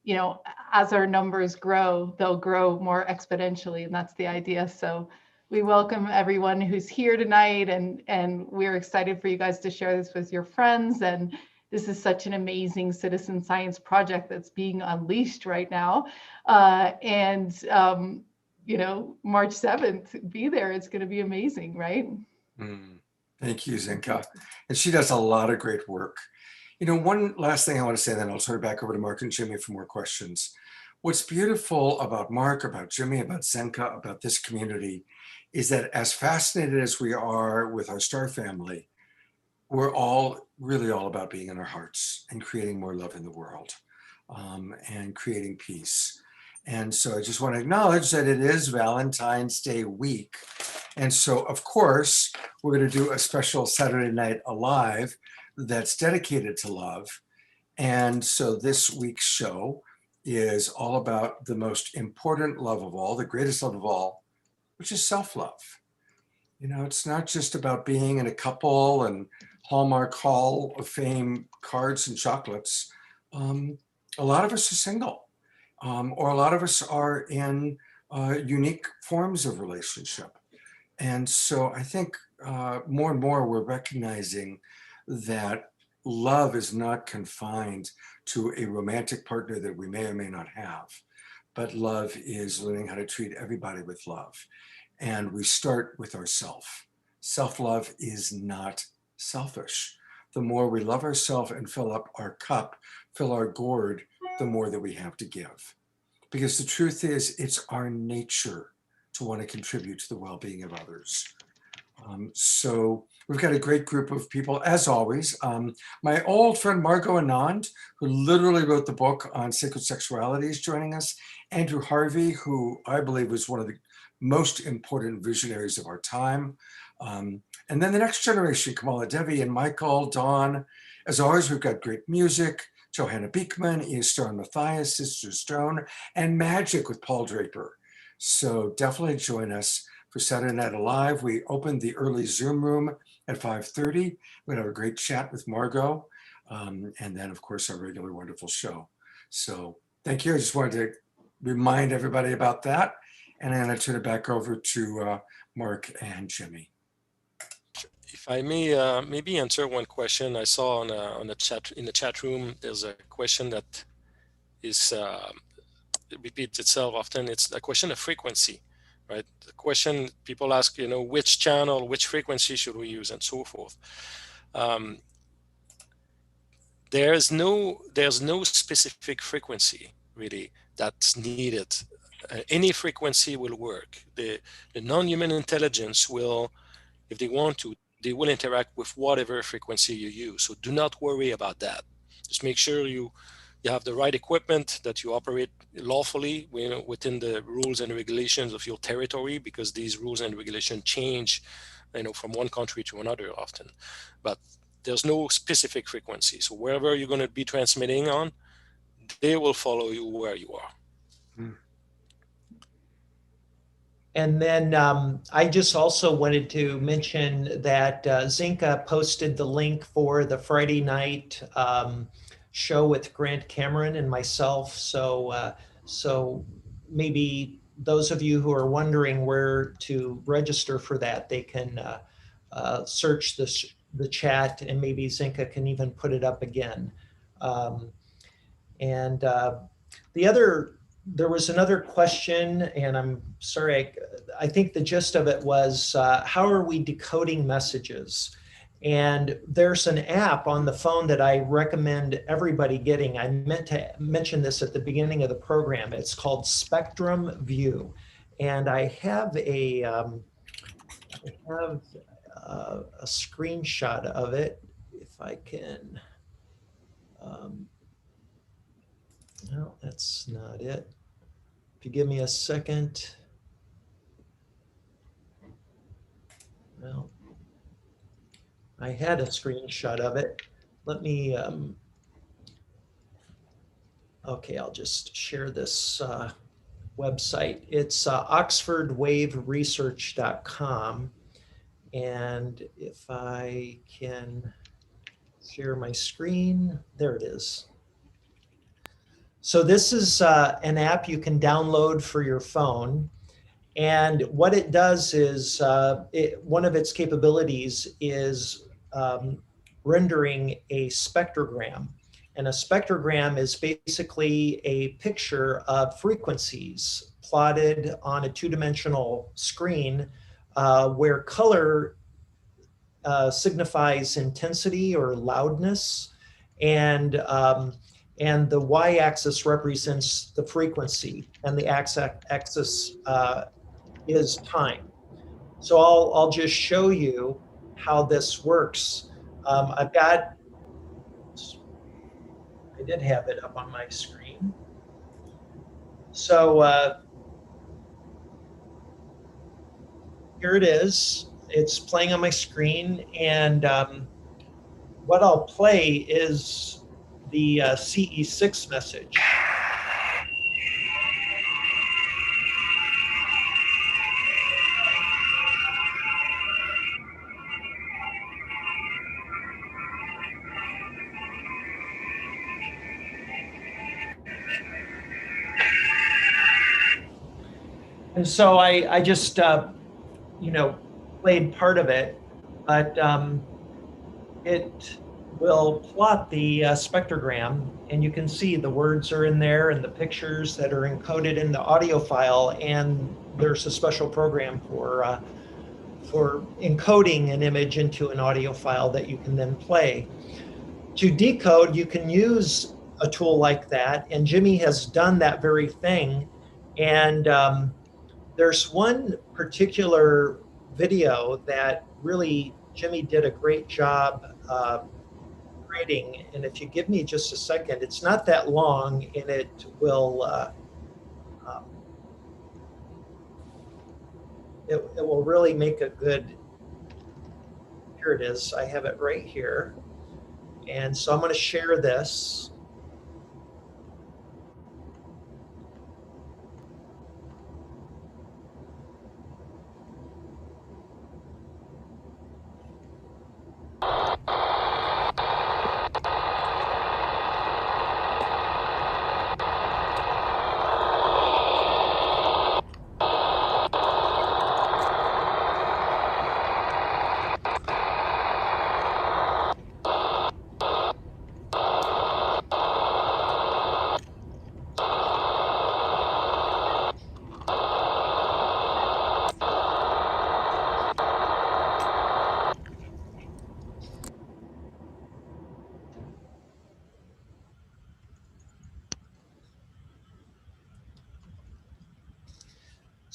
you know, as our numbers grow, they'll grow more exponentially, and that's the idea. So we welcome everyone who's here tonight, and we're excited for you guys to share this with your friends. And this is such an amazing citizen science project that's being unleashed right now. You know, March 7th, be there. It's going to be amazing, right? Thank you, Zenka. And she does a lot of great work. You know, one last thing I want to say, then I'll turn it back over to Mark and Jimmy for more questions. What's beautiful about Mark, about Jimmy, about Zenka, about this community is that as fascinated as we are with our star family, we're all really all about being in our hearts and creating more love in the world and creating peace. And so I just want to acknowledge that it is Valentine's Day week. And so, of course, we're going to do a special Saturday Night Alive that's dedicated to love. And so this week's show is all about the most important love of all, the greatest love of all, which is self-love. You know, it's not just about being in a couple and Hallmark Hall of Fame cards and chocolates. A lot of us are single, or a lot of us are in unique forms of relationship. And so I think more and more we're recognizing that love is not confined to a romantic partner that we may or may not have, but love is learning how to treat everybody with love. And we start with ourself. Self-love is not selfish. The more we love ourselves and fill up our cup, fill our gourd, the more that we have to give. Because the truth is, it's our nature to want to contribute to the well-being of others. So we've got a great group of people, as always. My old friend Margot Anand, who literally wrote the book on sacred sexuality, is joining us. Andrew Harvey, who I believe was one of the most important visionaries of our time. And then the next generation, Kamala Devi and Michael, Dawn. As always, we've got great music. Johanna Beekman, Ian Stone Matthias, Sister Stone, and Magic with Paul Draper. So definitely join us for Saturday Night Alive. We opened the early Zoom room at 5:30. We're gonna have a great chat with Margot. And then of course our regular wonderful show. So thank you. I just wanted to remind everybody about that. And I'm gonna turn it back over to Mark and Jimmy. If I may maybe answer one question I saw on the chat, in the chat room. There's a question that is repeats itself often. It's a question of frequency, right? The question people ask, you know, which channel, which frequency should we use, and so forth. There's no specific frequency really that's needed. Any frequency will work. The non-human intelligence will, if they want to, they will interact with whatever frequency you use. So do not worry about that. Just make sure you have the right equipment, that you operate lawfully, you know, within the rules and regulations of your territory, because these rules and regulations change, you know, from one country to another often. But there's no specific frequency. So wherever you're going to be transmitting on, they will follow you where you are. And then I just also wanted to mention that Zinka posted the link for the Friday night show with Grant Cameron and myself. So maybe those of you who are wondering where to register for that, they can search the chat, and maybe Zinka can even put it up again. There was another question, and I'm sorry, I think the gist of it was, how are we decoding messages? And there's an app on the phone that I recommend everybody getting. I meant to mention this at the beginning of the program. It's called Spectrum View. And I have a screenshot of it, if I can. No, that's not it. If you give me a second. Well, I had a screenshot of it. Let me, okay, I'll just share this website. It's oxfordwaveresearch.com. And if I can share my screen, there it is. So this is an app you can download for your phone. And what it does is, one of its capabilities is rendering a spectrogram. And a spectrogram is basically a picture of frequencies plotted on a two-dimensional screen where color signifies intensity or loudness, and the y-axis represents the frequency, and the x-axis is time. So I'll just show you how this works. I did have it up on my screen. So here it is. It's playing on my screen, and what I'll play is the CE6 message. And so I just, played part of it, but it will plot the spectrogram, and you can see the words are in there and the pictures that are encoded in the audio file, and there's a special program for encoding an image into an audio file that you can then play. To decode, you can use a tool like that, and Jimmy has done that very thing. And there's one particular video that really Jimmy did a great job creating. And if you give me just a second, it's not that long, and it will it will really make a good. Here it is. I have it right here, and so I'm going to share this.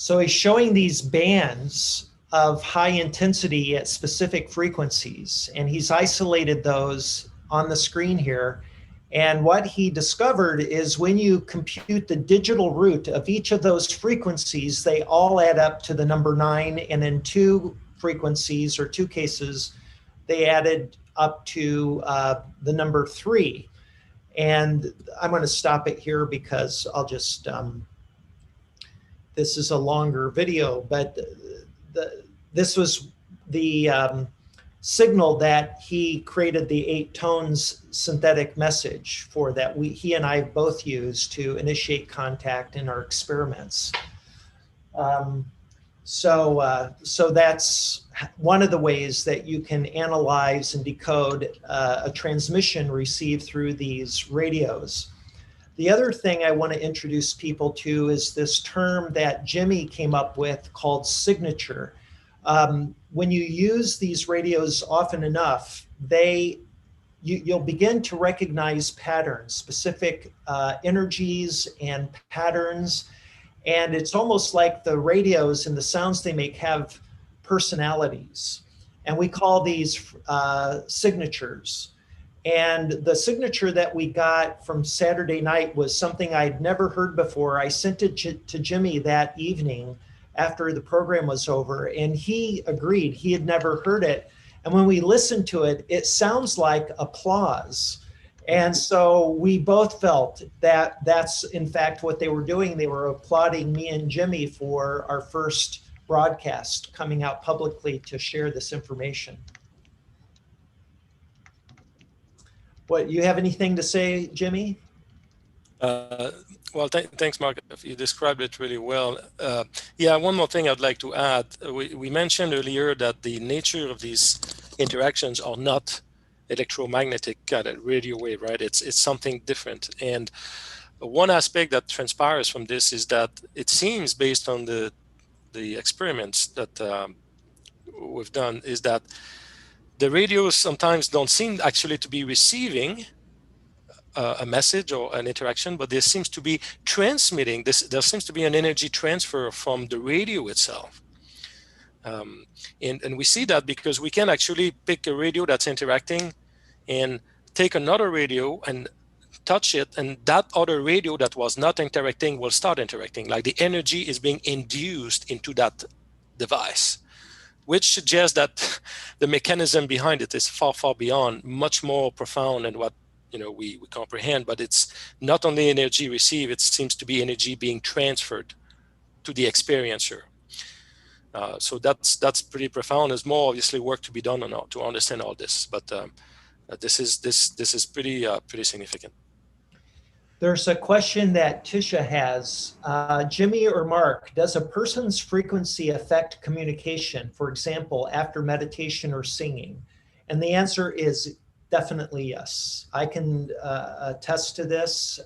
So he's showing these bands of high intensity at specific frequencies, and he's isolated those on the screen here. And what he discovered is when you compute the digital root of each of those frequencies, they all add up to the number 9, and in two frequencies or two cases, they added up to the number 3. And I'm going to stop it here because I'll just this is a longer video, but this was the signal that he created the 8 tones synthetic message for that he and I both used to initiate contact in our experiments. So that's one of the ways that you can analyze and decode a transmission received through these radios. The other thing I want to introduce people to is this term that Jimmy came up with called signature. When you use these radios often enough, you'll begin to recognize patterns, specific energies and patterns. And it's almost like the radios and the sounds they make have personalities. And we call these signatures. And the signature that we got from Saturday night was something I'd never heard before. I sent it to Jimmy that evening after the program was over, and he agreed. He had never heard it. And when we listened to it, it sounds like applause. And so we both felt that that's in fact what they were doing. They were applauding me and Jimmy for our first broadcast coming out publicly to share this information. What, you have anything to say, Jimmy? Well, thanks, Mark. You described it really well. Yeah, one more thing I'd like to add. We mentioned earlier that the nature of these interactions are not electromagnetic kind of radio wave, right? It's something different. And one aspect that transpires from this is that it seems, based on the experiments that we've done, is that the radios sometimes don't seem actually to be receiving a message or an interaction, but there seems to be transmitting this. There seems to be an energy transfer from the radio itself. And we see that because we can actually pick a radio that's interacting and take another radio and touch it, and that other radio that was not interacting will start interacting. Like the energy is being induced into that device, which suggests that the mechanism behind it is far, far beyond, much more profound than what we comprehend. But it's not only energy received, it seems to be energy being transferred to the experiencer. So that's pretty profound. There's more obviously work to be done to understand all this, but this is pretty significant. There's a question that Tisha has. Jimmy or Mark, does a person's frequency affect communication, for example, after meditation or singing? And the answer is definitely yes. I can attest to this.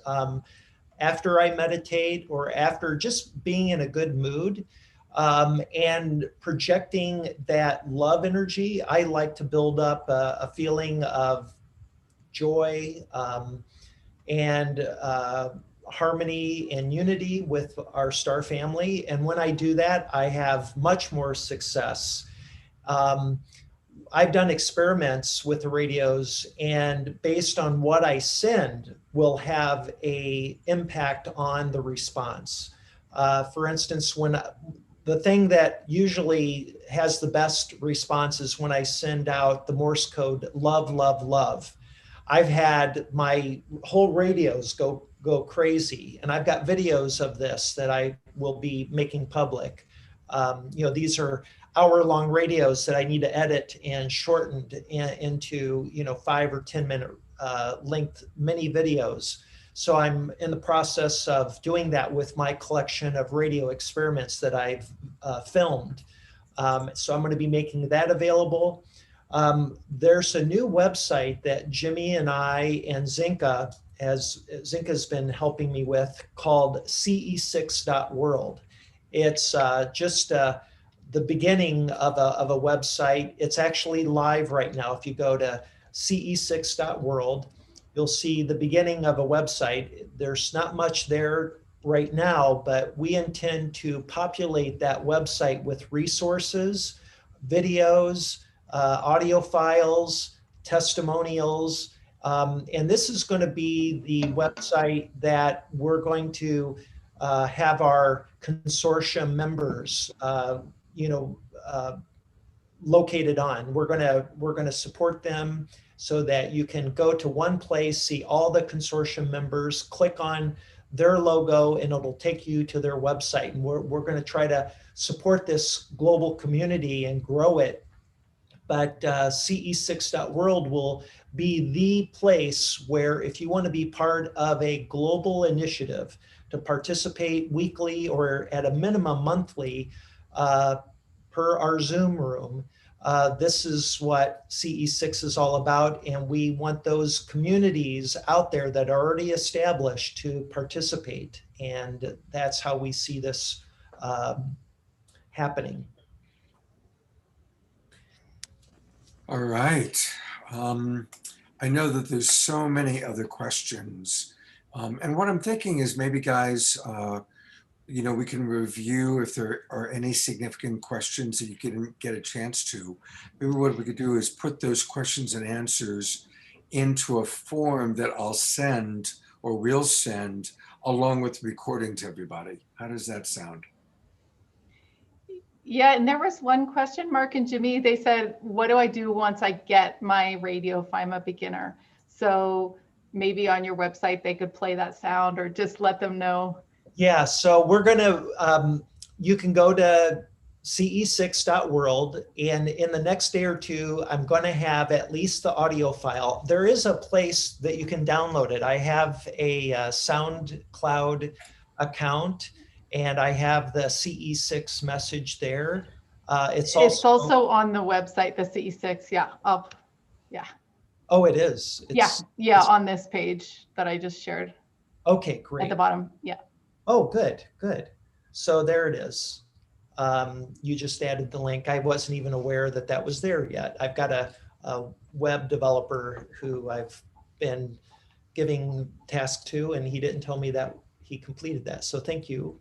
After I meditate or after just being in a good mood and projecting that love energy, I like to build up a feeling of joy, and harmony and unity with our star family. And when I do that, I have much more success. I've done experiments with the radios, and based on what I send will have an impact on the response. For instance, when the thing that usually has the best response is when I send out the Morse code, love, love, love. I've had my whole radios go crazy, and I've got videos of this that I will be making public. These are hour-long radios that I need to edit and shorten into 5 or 10 minute length mini videos. So I'm in the process of doing that with my collection of radio experiments that I've filmed. So I'm going to be making that available. There's a new website that Jimmy and I and Zinka's been helping me with, called ce6.world. It's just the beginning of a website. It's actually live right now. If you go to ce6.world, you'll see the beginning of a website. There's not much there right now, but we intend to populate that website with resources, videos, audio files, testimonials, and this is going to be the website that we're going to have our consortium members, located on. We're going to support them so that you can go to one place, see all the consortium members, click on their logo, and it'll take you to their website. And we're going to try to support this global community and grow it. But ce6.world will be the place where, if you want to be part of a global initiative to participate weekly or at a minimum monthly per our Zoom room, this is what CE6 is all about. And we want those communities out there that are already established to participate. And that's how we see this happening. All right. I know that there's so many other questions. And what I'm thinking is maybe guys, we can review if there are any significant questions that you didn't get a chance to. Maybe what we could do is put those questions and answers into a form that I'll send or we'll send along with the recording to everybody. How does that sound? Yeah, and there was one question, Mark and Jimmy, they said, what do I do once I get my radio if I'm a beginner? So maybe on your website, they could play that sound or just let them know. Yeah, so we're gonna, you can go to ce6.world, and in the next day or two, I'm gonna have at least the audio file. There is a place that you can download it. I have a SoundCloud account, and I have the CE6 message there. It's also on the website, the CE6, yeah, up, yeah. Oh, it is? It's on this page that I just shared. Okay, great. At the bottom, yeah. Oh, good, good. So there it is. You just added the link. I wasn't even aware that that was there yet. I've got a web developer who I've been giving task to, and he didn't tell me that he completed that. So thank you,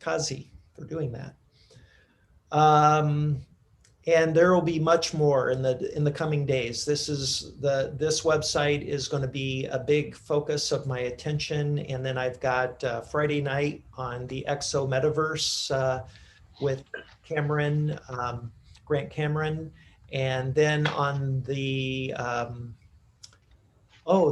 Kazi, for doing that. And there will be much more in the coming days. This website is going to be a big focus of my attention. And then I've got Friday night on the EXO Metaverse with Cameron, Grant Cameron, and then on the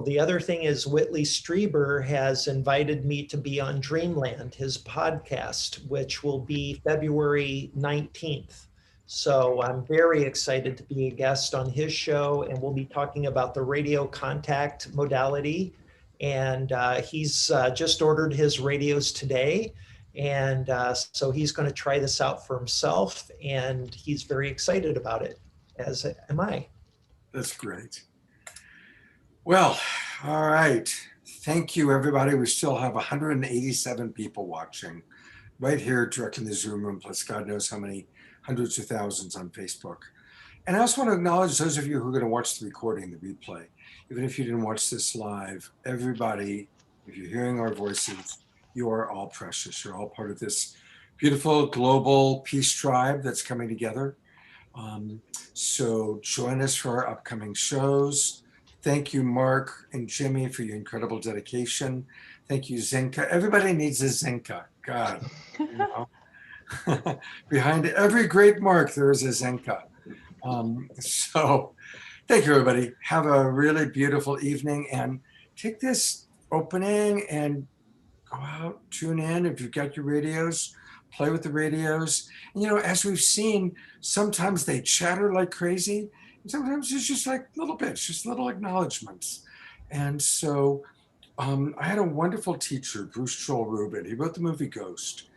the other thing is Whitley Strieber has invited me to be on Dreamland, his podcast, which will be February 19th. So I'm very excited to be a guest on his show, and we'll be talking about the radio contact modality. And he's just ordered his radios today. And so he's going to try this out for himself, and he's very excited about it, as am I. That's great. Well, all right. Thank you, everybody. We still have 187 people watching right here directly in the Zoom room, plus God knows how many hundreds of thousands on Facebook. And I also want to acknowledge those of you who are going to watch the recording, the replay. Even if you didn't watch this live, everybody, if you're hearing our voices, you are all precious. You're all part of this beautiful global peace tribe that's coming together. So join us for our upcoming shows. Thank you, Mark and Jimmy, for your incredible dedication. Thank you, Zinka. Everybody needs a Zinka. God, you know. Behind every great Mark, there is a Zinka. So thank you, everybody. Have a really beautiful evening, and take this opening and go out, tune in. If you've got your radios, play with the radios. And, as we've seen, sometimes they chatter like crazy. And sometimes it's just like little bits, just little acknowledgments. And so I had a wonderful teacher, Bruce Joel Rubin. He wrote the movie Ghost.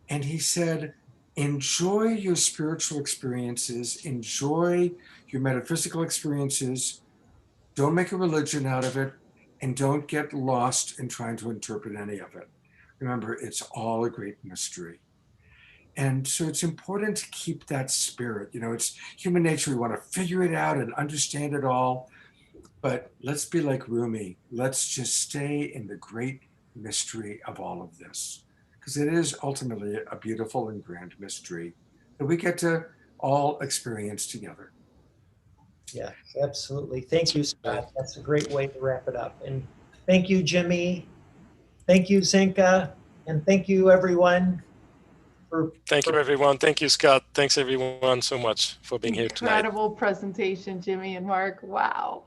And he said, enjoy your spiritual experiences, enjoy your metaphysical experiences. Don't make a religion out of it, and don't get lost in trying to interpret any of it. Remember, it's all a great mystery. And so it's important to keep that spirit. It's human nature. We want to figure it out and understand it all. But let's be like Rumi. Let's just stay in the great mystery of all of this, because it is ultimately a beautiful and grand mystery that we get to all experience together. Yeah, absolutely. Thank you, Scott. That's a great way to wrap it up. And thank you, Jimmy. Thank you, Zinka. And thank you, everyone. Thank you, everyone. Thank you, Scott. Thanks, everyone, so much for being here tonight. Incredible presentation, Jimmy and Mark. Wow.